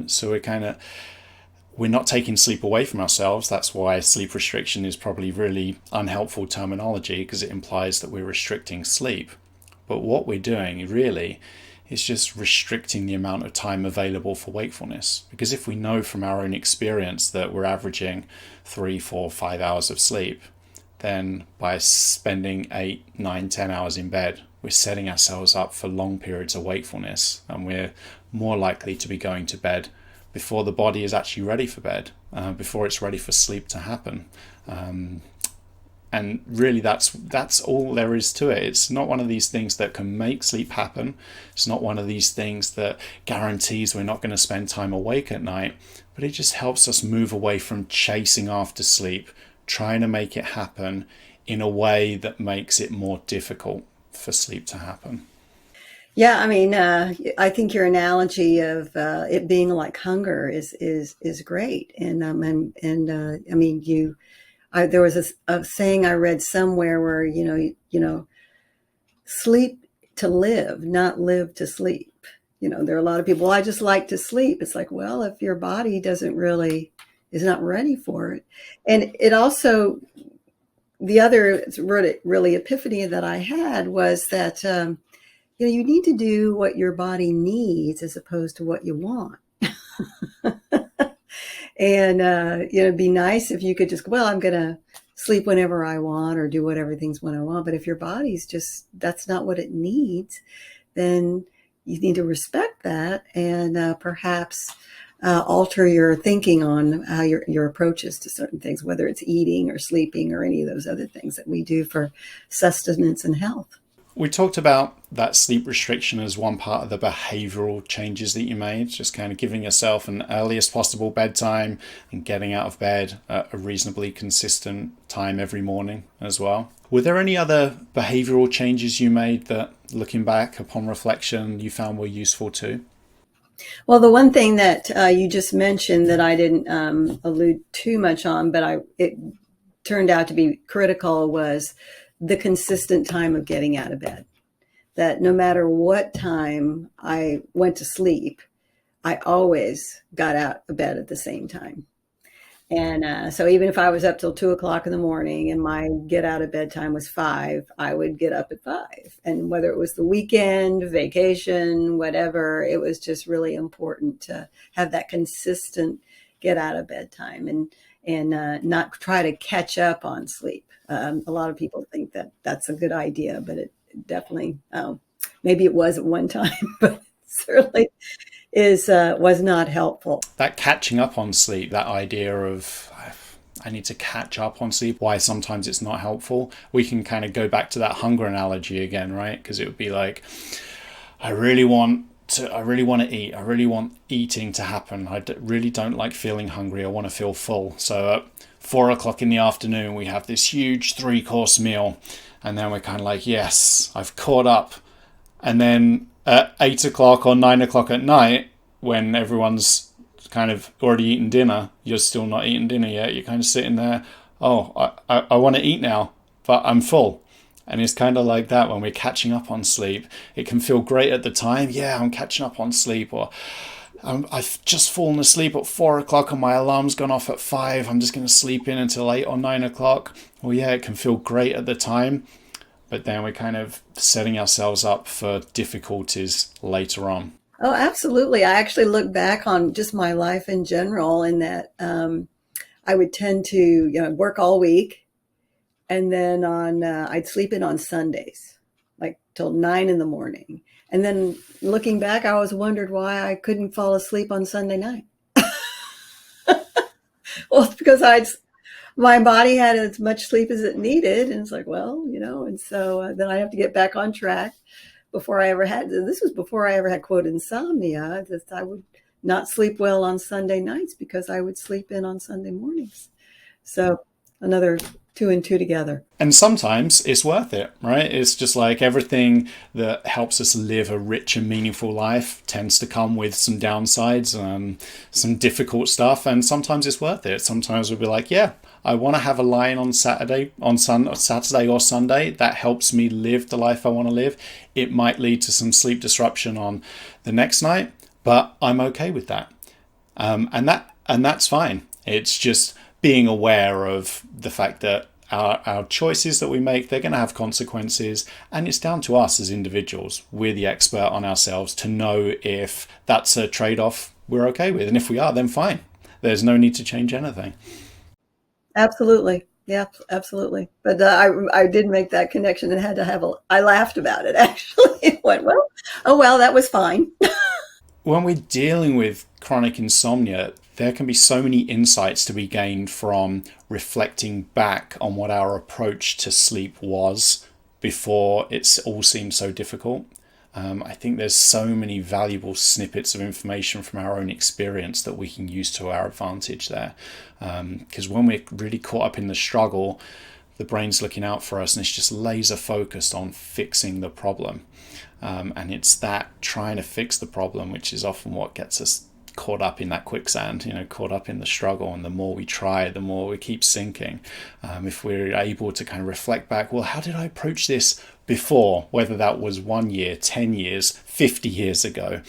[SPEAKER 1] So we're not taking sleep away from ourselves. That's why sleep restriction is probably really unhelpful terminology, because it implies that we're restricting sleep. But what we're doing really is just restricting the amount of time available for wakefulness. Because if we know from our own experience that we're averaging 3, 4, 5 hours of sleep, then by spending 8, 9, 10 hours in bed, we're setting ourselves up for long periods of wakefulness, and we're more likely to be going to bed before the body is actually ready for bed, before it's ready for sleep to happen. And really, that's all there is to it. It's not one of these things that can make sleep happen. It's not one of these things that guarantees we're not going to spend time awake at night, but it just helps us move away from chasing after sleep, trying to make it happen in a way that makes it more difficult for sleep to happen.
[SPEAKER 2] Yeah, I mean, I think your analogy of it being like hunger is great, and I mean, there was a saying I read somewhere where sleep to live, not live to sleep. There are a lot of people, well, I just like to sleep. It's like, well, if your body is not ready for it, and it also, the other really epiphany that I had was that. You need to do what your body needs as opposed to what you want. And, it'd be nice if you could just, well, I'm going to sleep whenever I want or do whatever things when I want. But if your body's that's not what it needs, then you need to respect that and perhaps alter your thinking on how your approaches to certain things, whether it's eating or sleeping or any of those other things that we do for sustenance and health.
[SPEAKER 1] We talked about that sleep restriction as one part of the behavioral changes that you made, just kind of giving yourself an earliest possible bedtime and getting out of bed at a reasonably consistent time every morning as well. Were there any other behavioral changes you made that, looking back upon reflection, you found were useful too?
[SPEAKER 2] Well, the one thing that you just mentioned that I didn't allude too much on, but it turned out to be critical, was the consistent time of getting out of bed. That no matter what time I went to sleep, I always got out of bed at the same time. And so even if I was up till 2 o'clock in the morning and my get out of bed time was 5, I would get up at 5. And whether it was the weekend, vacation, whatever, it was just really important to have that consistent get out of bed time and not try to catch up on sleep. A lot of people think that that's a good idea, but it definitely, maybe it was at one time, but certainly was not helpful.
[SPEAKER 1] That catching up on sleep, that idea of I need to catch up on sleep, why sometimes it's not helpful. We can kind of go back to that hunger analogy again, right? Because it would be like, I really want to eat. I really want eating to happen. Really don't like feeling hungry. I want to feel full. So at 4 o'clock in the afternoon, we have this huge 3-course meal. And then we're kind of like, yes, I've caught up. And then at 8 o'clock or 9 o'clock at night, when everyone's kind of already eaten dinner, you're still not eating dinner yet. You're kind of sitting there, oh, I want to eat now, but I'm full. And it's kind of like that when we're catching up on sleep. It can feel great at the time. Yeah, I'm catching up on sleep. Or I've just fallen asleep at 4 o'clock and my alarm's gone off at 5. I'm just going to sleep in until 8 or 9 o'clock. Well, yeah, it can feel great at the time. But then we're kind of setting ourselves up for difficulties later on.
[SPEAKER 2] Oh, absolutely. I actually look back on just my life in general in that I would tend to work all week. And then I'd sleep in on Sundays, like till 9 in the morning. And then looking back, I always wondered why I couldn't fall asleep on Sunday night. Well, it's because my body had as much sleep as it needed. And it's like, well, and so then I have to get back on track this was before I ever had, quote, insomnia, that I would not sleep well on Sunday nights because I would sleep in on Sunday mornings. So another Two and two together.
[SPEAKER 1] And sometimes it's worth it, right? It's just like everything that helps us live a rich and meaningful life tends to come with some downsides, some difficult stuff, and sometimes it's worth it. Sometimes we'll be like, yeah, I want to have a lie-in on Saturday or Sunday. That helps me live the life I want to live. It might lead to some sleep disruption on the next night, but I'm okay with that. And that's fine. It's just being aware of the fact that our choices that we make, they're going to have consequences, and it's down to us as individuals. We're the expert on ourselves to know if that's a trade-off we're okay with, and if we are, then fine. There's no need to change anything.
[SPEAKER 2] Absolutely. Yeah, absolutely. But I did make that connection and had to I laughed about it actually. It went, well, oh, well, that was fine.
[SPEAKER 1] When we're dealing with chronic insomnia, there can be so many insights to be gained from reflecting back on what our approach to sleep was before it all seemed so difficult. I think there's so many valuable snippets of information from our own experience that we can use to our advantage there. Because when we're really caught up in the struggle, the brain's looking out for us and it's just laser focused on fixing the problem. And it's that trying to fix the problem, which is often what gets us caught up in that quicksand, caught up in the struggle. And the more we try, the more we keep sinking. If we're able to kind of reflect back, well, how did I approach this before? Whether that was 1 year, 10 years, 50 years ago,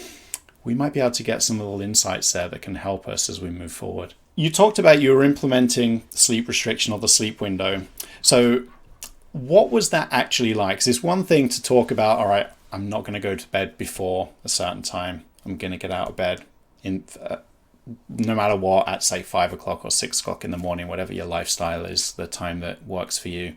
[SPEAKER 1] we might be able to get some little insights there that can help us as we move forward. You talked about you were implementing sleep restriction or the sleep window. So what was that actually like? 'Cause it's one thing to talk about, all right, I'm not going to go to bed before a certain time. I'm going to get out of bed no matter what, at say 5 o'clock or 6 o'clock in the morning, whatever your lifestyle is, the time that works for you.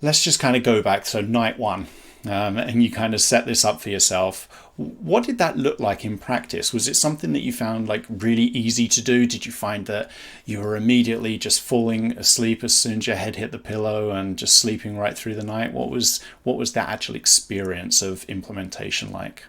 [SPEAKER 1] Let's just kind of go back to night one, and you kind of set this up for yourself. What did that look like in practice? Was it something that you found like really easy to do? Did you find that you were immediately just falling asleep as soon as your head hit the pillow and just sleeping right through the night? What was that actual experience of implementation like?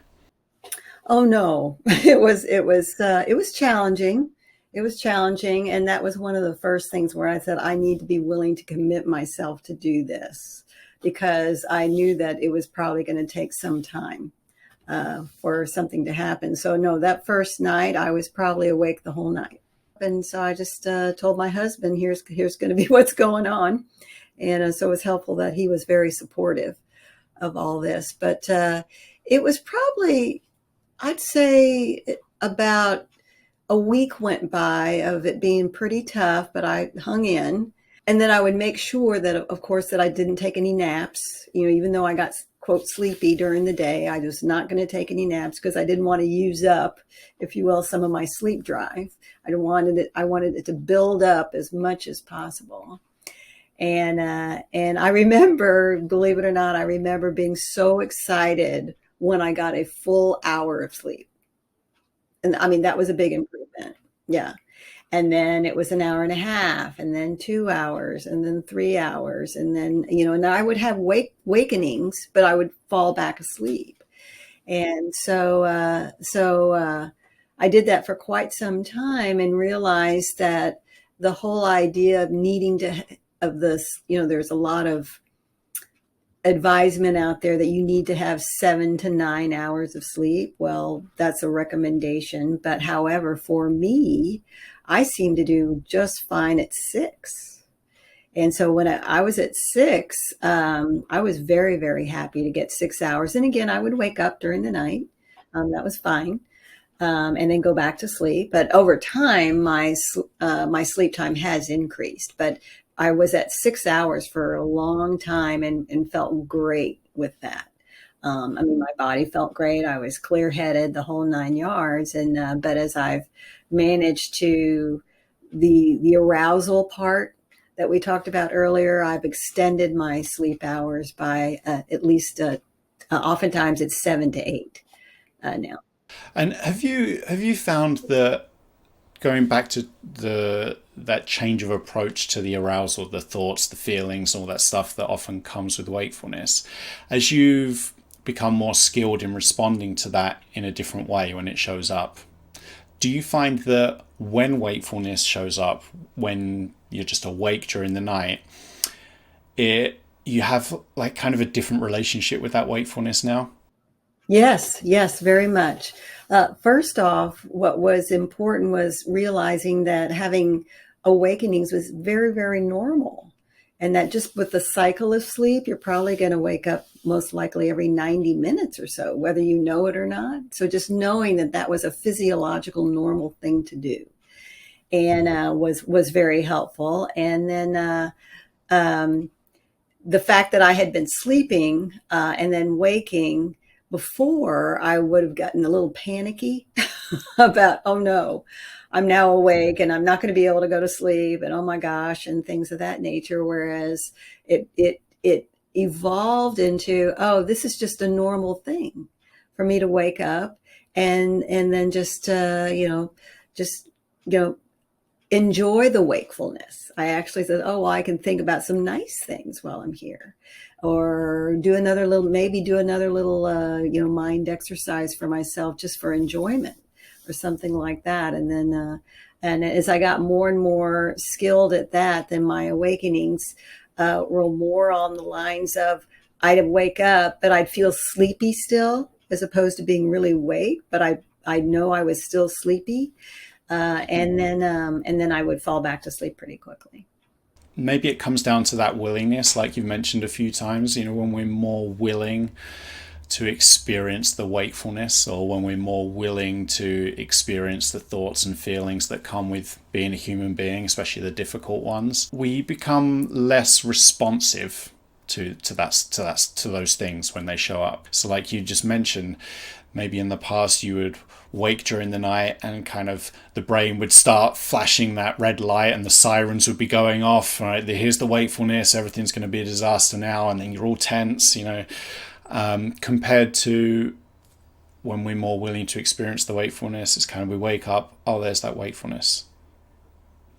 [SPEAKER 2] Oh no, it was challenging. It was challenging, and that was one of the first things where I said I need to be willing to commit myself to do this because I knew that it was probably going to take some time for something to happen. So no, that first night I was probably awake the whole night, and so I just told my husband, "Here's going to be what's going on," and so it was helpful that he was very supportive of all this. But it was probably, I'd say, about a week went by of it being pretty tough, but I hung in. And then I would make sure that, of course, that I didn't take any naps. Even though I got, quote, sleepy during the day, I was not going to take any naps because I didn't want to use up, if you will, some of my sleep drive. I wanted it to build up as much as possible. And I remember, believe it or not, I remember being so excited when I got a full hour of sleep. And I mean, that was a big improvement. Yeah. And then it was an hour and a half, and then 2 hours, and then 3 hours. And then, and I would have wakenings, but I would fall back asleep. And so I did that for quite some time and realized that the whole idea of of this, there's a lot of advisement out there that you need to have 7 to 9 hours of sleep. Well, that's a recommendation. But however, for me, I seem to do just fine at 6. And so when I was at 6, I was very, very happy to get 6 hours. And again, I would wake up during the night. That was fine. And then go back to sleep. But over time, my sleep time has increased. But I was at 6 hours for a long time and felt great with that. I mean, my body felt great. I was clear-headed, the whole 9 yards. And but as I've managed to the arousal part that we talked about earlier, I've extended my sleep hours by at least oftentimes it's 7 to 8 now.
[SPEAKER 1] And have you found that going back to that change of approach to the arousal, the thoughts, the feelings, all that stuff that often comes with wakefulness, as you've become more skilled in responding to that in a different way when it shows up, Do you find that when wakefulness shows up, when you're just awake during the night, you have like kind of a different relationship with that wakefulness now?
[SPEAKER 2] Yes, yes, very much. First off, what was important was realizing that having awakenings was very, very normal. And that just with the cycle of sleep, you're probably going to wake up most likely every 90 minutes or so, whether you know it or not. So just knowing that that was a physiological, normal thing to do, and was very helpful. And then um, the fact that I had been sleeping and then waking before, I would have gotten a little panicky about, oh no, I'm now awake and I'm not going to be able to go to sleep, and oh my gosh, and things of that nature. Whereas it evolved into, oh, this is just a normal thing for me to wake up and then just just you know enjoy the wakefulness. I actually said, oh, well, I can think about some nice things while I'm here, or maybe do another little, mind exercise for myself just for enjoyment or something like that. And then, and as I got more and more skilled at that, then my awakenings were more on the lines of I'd wake up, but I'd feel sleepy still, as opposed to being really awake, but I know I was still sleepy. And then I would fall back to sleep pretty quickly.
[SPEAKER 1] Maybe it comes down to that willingness, like you've mentioned a few times, when we're more willing to experience the wakefulness, or when we're more willing to experience the thoughts and feelings that come with being a human being, especially the difficult ones, we become less responsive to those things when they show up. So like you just mentioned, maybe in the past you would wake during the night and kind of the brain would start flashing that red light and the sirens would be going off, right? Here's the wakefulness, everything's going to be a disaster now, and then you're all tense, compared to when we're more willing to experience the wakefulness. It's kind of, we wake up, oh, there's that wakefulness.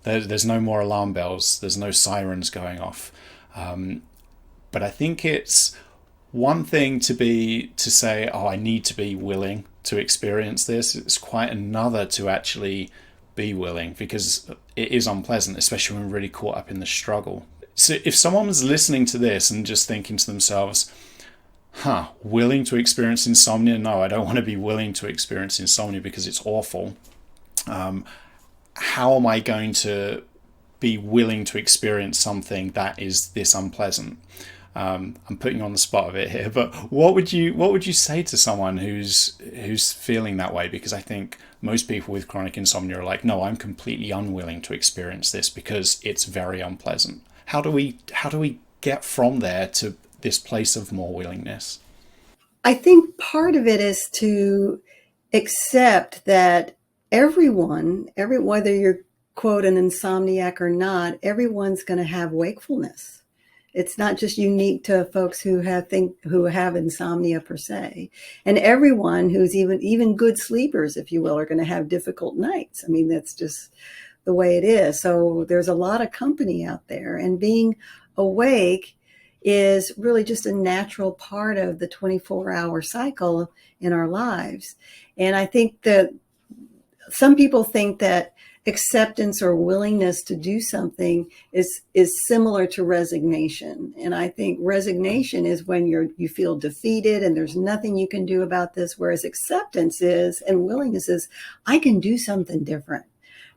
[SPEAKER 1] There's no more alarm bells, there's no sirens going off. But I think it's one thing to say, oh, I need to be willing to experience this. It's quite another to actually be willing, because it is unpleasant, especially when we're really caught up in the struggle. So if someone was listening to this and just thinking to themselves, willing to experience insomnia? No, I don't want to be willing to experience insomnia because it's awful. How am I going to be willing to experience something that is this unpleasant? I'm putting you on the spot a bit here, but what would you say to someone who's feeling that way? Because I think most people with chronic insomnia are like, no, I'm completely unwilling to experience this because it's very unpleasant. How do we get from there to this place of more willingness?
[SPEAKER 2] I think part of it is to accept that whether you're quote an insomniac or not, everyone's going to have wakefulness. It's not just unique to folks who have insomnia per se, and everyone who's even good sleepers, if you will, are going to have difficult nights. I mean, that's just the way it is. So there's a lot of company out there, and being awake is really just a natural part of the 24-hour cycle in our lives. And I think that some people think that acceptance or willingness to do something is similar to resignation. And I think resignation is when you feel defeated and there's nothing you can do about this, whereas acceptance is, and willingness is, I can do something different.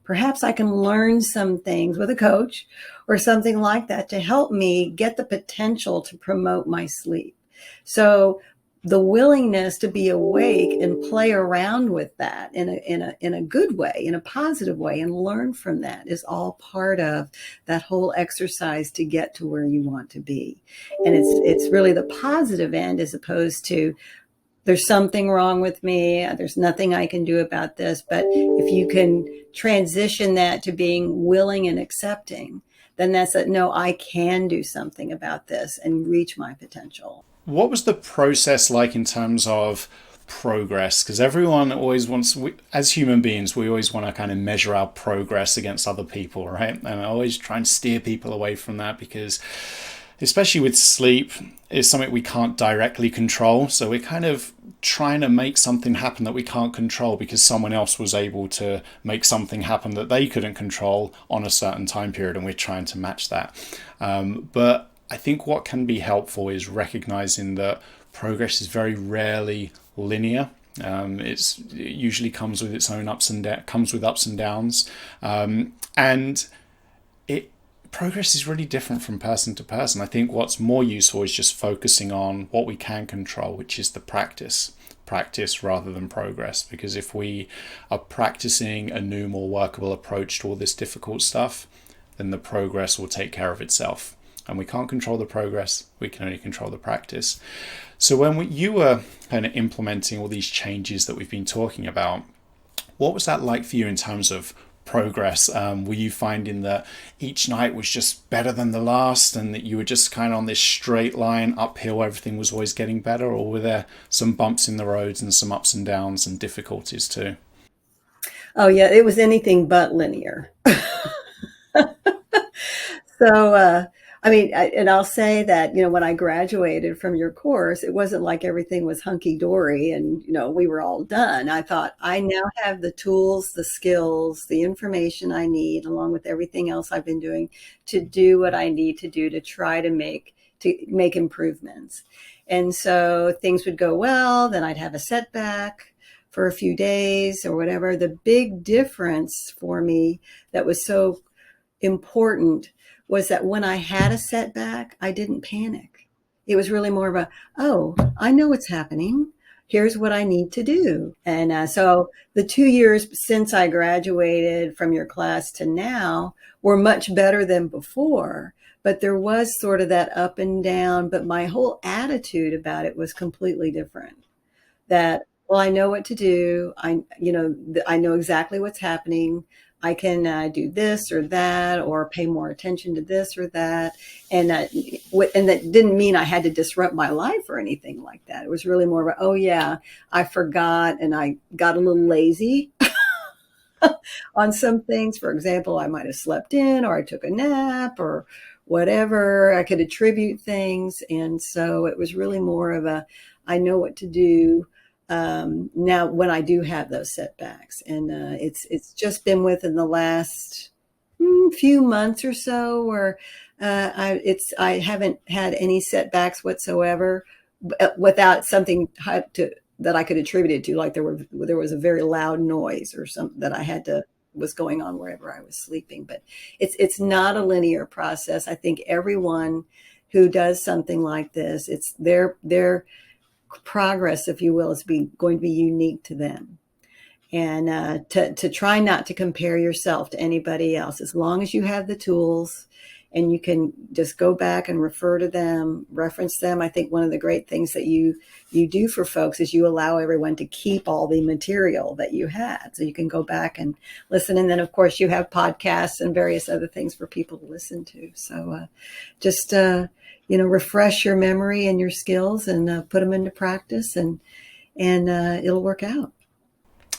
[SPEAKER 2] Perhaps I can learn some things with a coach or something like that to help me get the potential to promote my sleep. So the willingness to be awake and play around with that in a good way, in a positive way, and learn from that is all part of that whole exercise to get to where you want to be. And it's really the positive end, as opposed to there's something wrong with me, there's nothing I can do about this. But if you can transition that to being willing and accepting, then that's no, I can do something about this and reach my potential.
[SPEAKER 1] What was the process like in terms of progress? Because everyone always wants, as human beings, we always want to kind of measure our progress against other people, right? And I always try and steer people away from that, because especially with sleep, is something we can't directly control. So we're kind of trying to make something happen that we can't control because someone else was able to make something happen that they couldn't control on a certain time period, and we're trying to match that. But I think what can be helpful is recognizing that progress is very rarely linear. It usually comes with its own ups and downs, and progress is really different from person to person. I think what's more useful is just focusing on what we can control, which is the practice rather than progress. Because if we are practicing a new, more workable approach to all this difficult stuff, then the progress will take care of itself. And we can't control the progress, we can only control the practice. So when you were kind of implementing all these changes that we've been talking about, what was that like for you in terms of progress? Were you finding that each night was just better than the last, and that you were just kind of on this straight line uphill, everything was always getting better? Or were there some bumps in the roads and some ups and downs and difficulties too?
[SPEAKER 2] Oh yeah, it was anything but linear. So, I mean, and I'll say that, when I graduated from your course, it wasn't like everything was hunky dory and, we were all done. I thought I now have the tools, the skills, the information I need, along with everything else I've been doing to do what I need to do to try to make improvements. And so things would go well, then I'd have a setback for a few days or whatever. The big difference for me that was so important was that when I had a setback, I didn't panic. It was really more of oh, I know what's happening. Here's what I need to do. And so the 2 years since I graduated from your class to now were much better than before. But there was sort of that up and down, but my whole attitude about it was completely different. That, well, I know what to do. I know exactly what's happening. I can do this or that, or pay more attention to this or that. And that didn't mean I had to disrupt my life or anything like that. It was really more of oh yeah, I forgot and I got a little lazy on some things. For example, I might have slept in or I took a nap or whatever. I could attribute things. And so it was really more of I know what to do now when I do have those setbacks. And it's just been within the last few months or so where I haven't had any setbacks whatsoever without something that I could attribute it to, like there was a very loud noise or something that was going on wherever I was sleeping. But it's not a linear process. I think everyone who does something like this, it's their progress, if you will, is going to be unique to them. And to try not to compare yourself to anybody else, as long as you have the tools and you can just go back and refer to them, reference them. I think one of the great things that you do for folks is you allow everyone to keep all the material that you had, so you can go back and listen. And then of course you have podcasts and various other things for people to listen to. So just refresh your memory and your skills and put them into practice, and it'll work out.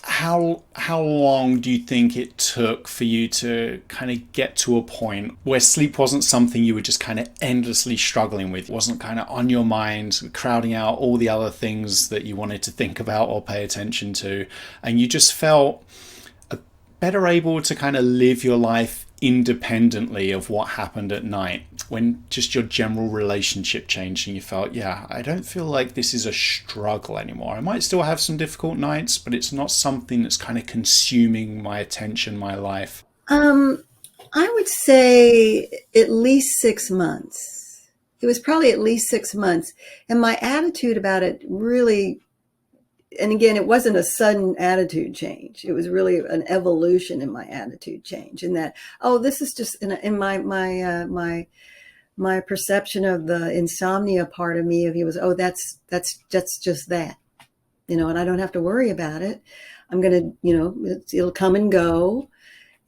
[SPEAKER 1] How long do you think it took for you to kind of get to a point where sleep wasn't something you were just kind of endlessly struggling with? It wasn't kind of on your mind, crowding out all the other things that you wanted to think about or pay attention to, and you just felt better able to kind of live your life independently of what happened at night, when just your general relationship changed and you felt, yeah, I don't feel like this is a struggle anymore. I might still have some difficult nights, but it's not something that's kind of consuming my attention, my life?
[SPEAKER 2] I would say at least 6 months. It was probably at least 6 months. And my attitude about it really, and again, it wasn't a sudden attitude change. It was really an evolution in my attitude change, in that, oh, this is just in my perception of the insomnia part of me. Of he was, oh, that's just that, and I don't have to worry about it. I'm gonna, it'll come and go.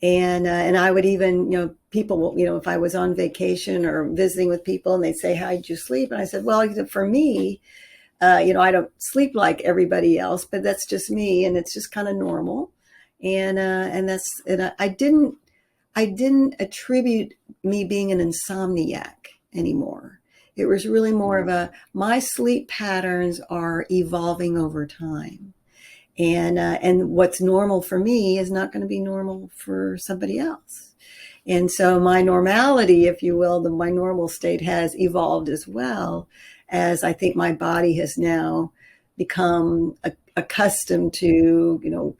[SPEAKER 2] And I would even, people will, if I was on vacation or visiting with people and they'd say, how'd you sleep? And I said, well, for me, I don't sleep like everybody else, but that's just me, and it's just kind of normal. And I didn't attribute me being an insomniac anymore. It was really more of my sleep patterns are evolving over time. And what's normal for me is not going to be normal for somebody else. And so my normality, if you will, my normal state has evolved as well, as I think my body has now become accustomed to,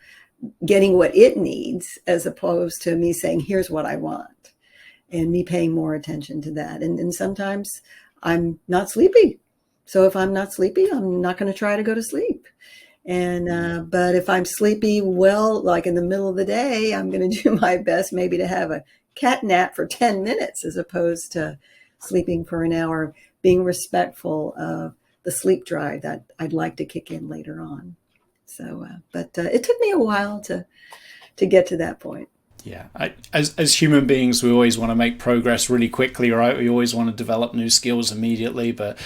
[SPEAKER 2] getting what it needs, as opposed to me saying, here's what I want, and me paying more attention to that. And sometimes I'm not sleepy. So if I'm not sleepy, I'm not going to try to go to sleep. But if I'm sleepy, well, like in the middle of the day, I'm going to do my best maybe to have a cat nap for 10 minutes as opposed to sleeping for an hour, being respectful of the sleep drive that I'd like to kick in later on. So, but it took me a while to get to that point.
[SPEAKER 1] Yeah, as human beings, we always want to make progress really quickly, right? We always want to develop new skills immediately, but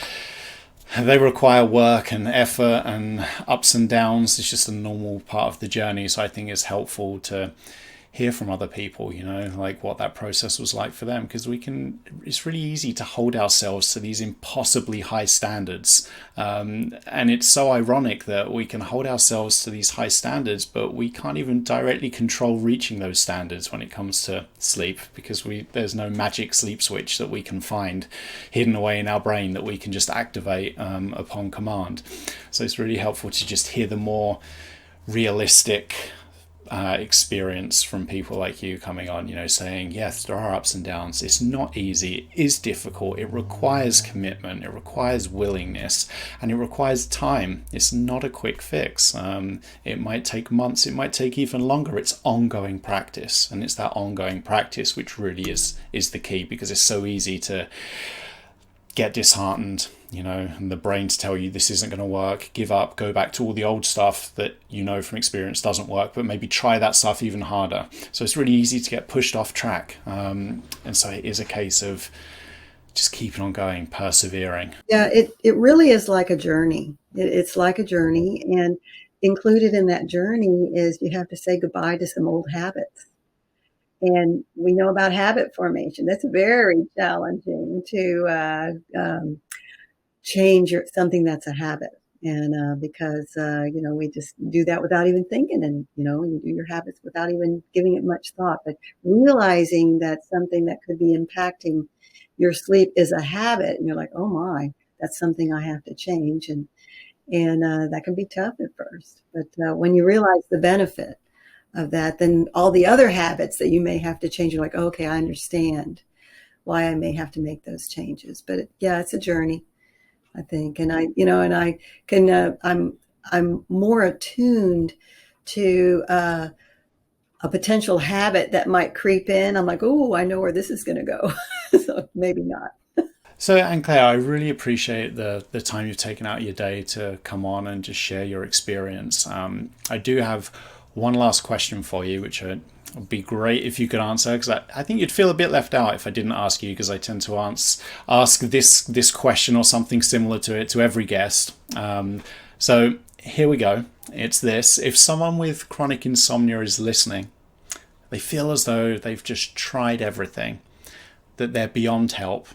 [SPEAKER 1] they require work and effort and ups and downs. It's just a normal part of the journey. So I think it's helpful to hear from other people, like what that process was like for them, because it's really easy to hold ourselves to these impossibly high standards. And it's so ironic that we can hold ourselves to these high standards, but we can't even directly control reaching those standards when it comes to sleep, because there's no magic sleep switch that we can find hidden away in our brain that we can just activate upon command. So it's really helpful to just hear the more realistic experience from people like you coming on, saying, yes, there are ups and downs. It's not easy. It is difficult. It requires commitment. It requires willingness, and it requires time. It's not a quick fix. It might take months. It might take even longer. It's ongoing practice, and it's that ongoing practice which really is the key, because it's so easy to get disheartened, and the brain to tell you this isn't going to work, give up, go back to all the old stuff that from experience doesn't work, but maybe try that stuff even harder. So it's really easy to get pushed off track. And so it is a case of just keeping on going, persevering.
[SPEAKER 2] Yeah, it really is like a journey. It's like a journey. And included in that journey is you have to say goodbye to some old habits. And we know about habit formation. That's very challenging to change something that's a habit. And because, we just do that without even thinking, and, you do your habits without even giving it much thought. But realizing that something that could be impacting your sleep is a habit, and you're like, oh my, that's something I have to change. And that can be tough at first. But when you realize the benefit of that, then all the other habits that you may have to change, you're like, oh, okay, I understand why I may have to make those changes. But it's a journey, I think. And I can, I'm more attuned to a potential habit that might creep in. I'm like, oh, I know where this is going to go. So maybe not.
[SPEAKER 1] So, Anne-Claire, I really appreciate the time you've taken out of your day to come on and just share your experience. I do have one last question for you, which would be great if you could answer, because I think you'd feel a bit left out if I didn't ask you, because I tend to ask this question or something similar to it to every guest. So here we go. It's this. If someone with chronic insomnia is listening, they feel as though they've just tried everything, that they're beyond help,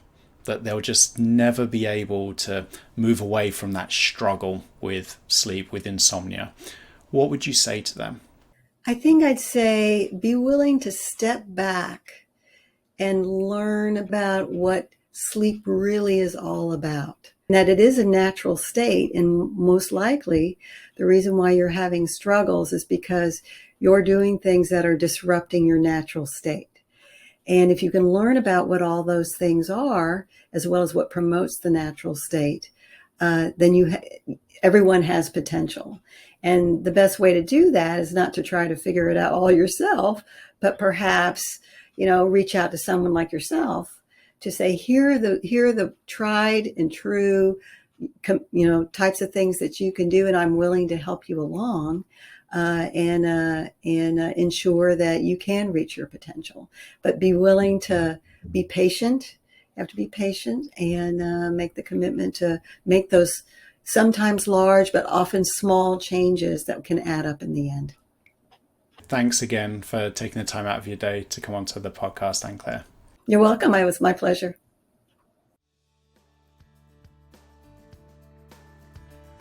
[SPEAKER 1] that they'll just never be able to move away from that struggle with sleep, with insomnia, what would you say to them?
[SPEAKER 2] I think I'd say be willing to step back and learn about what sleep really is all about. And that it is a natural state, and most likely the reason why you're having struggles is because you're doing things that are disrupting your natural state. And if you can learn about what all those things are, as well as what promotes the natural state, then everyone has potential. And the best way to do that is not to try to figure it out all yourself, but perhaps, reach out to someone like yourself to say, here are the tried and true, types of things that you can do, and I'm willing to help you along. And ensure that you can reach your potential, but be willing to be patient. You have to be patient and make the commitment to make those sometimes large, but often small changes that can add up in the end.
[SPEAKER 1] Thanks again for taking the time out of your day to come onto the podcast, Anne-Claire.
[SPEAKER 2] You're welcome. It was my pleasure.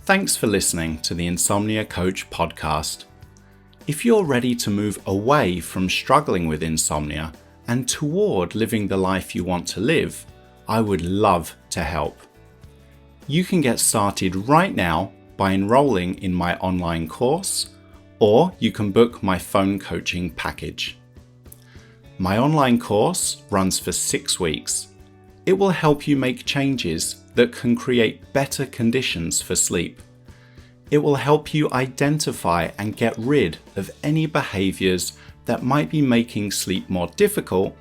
[SPEAKER 1] Thanks for listening to the Insomnia Coach podcast. If you're ready to move away from struggling with insomnia and toward living the life you want to live, I would love to help. You can get started right now by enrolling in my online course, or you can book my phone coaching package. My online course runs for 6 weeks. It will help you make changes that can create better conditions for sleep. It will help you identify and get rid of any behaviors that might be making sleep more difficult,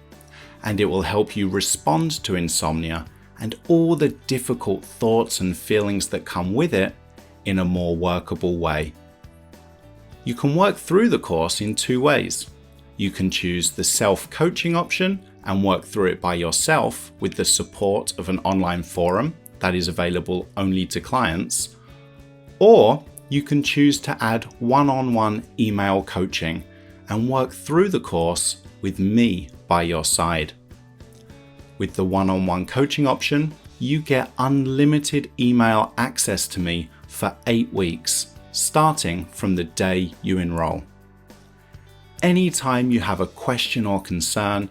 [SPEAKER 1] and it will help you respond to insomnia and all the difficult thoughts and feelings that come with it in a more workable way. You can work through the course in 2 ways. You can choose the self-coaching option and work through it by yourself with the support of an online forum that is available only to clients, or you can choose to add one-on-one email coaching and work through the course with me by your side. With the one-on-one coaching option, you get unlimited email access to me for 8 weeks, starting from the day you enroll. Anytime you have a question or concern,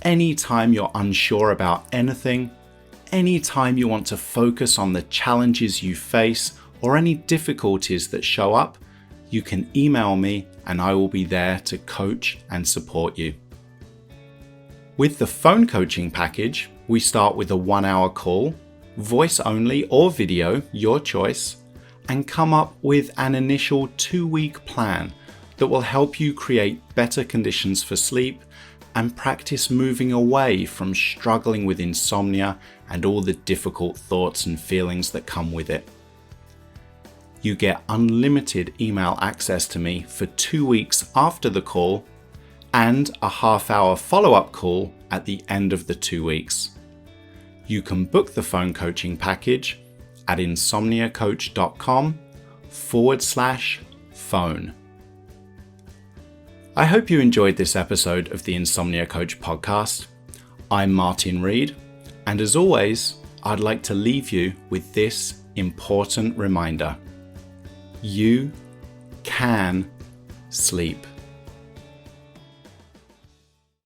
[SPEAKER 1] anytime you're unsure about anything, anytime you want to focus on the challenges you face or any difficulties that show up, you can email me and I will be there to coach and support you. With the phone coaching package, we start with a 1-hour call, voice only or video, your choice, and come up with an initial 2-week plan that will help you create better conditions for sleep and practice moving away from struggling with insomnia and all the difficult thoughts and feelings that come with it. You get unlimited email access to me for 2 weeks after the call and a half-hour follow-up call at the end of the 2 weeks. You can book the phone coaching package at insomniacoach.com/phone. I hope you enjoyed this episode of the Insomnia Coach podcast. I'm Martin Reed, and as always, I'd like to leave you with this important reminder. You can sleep.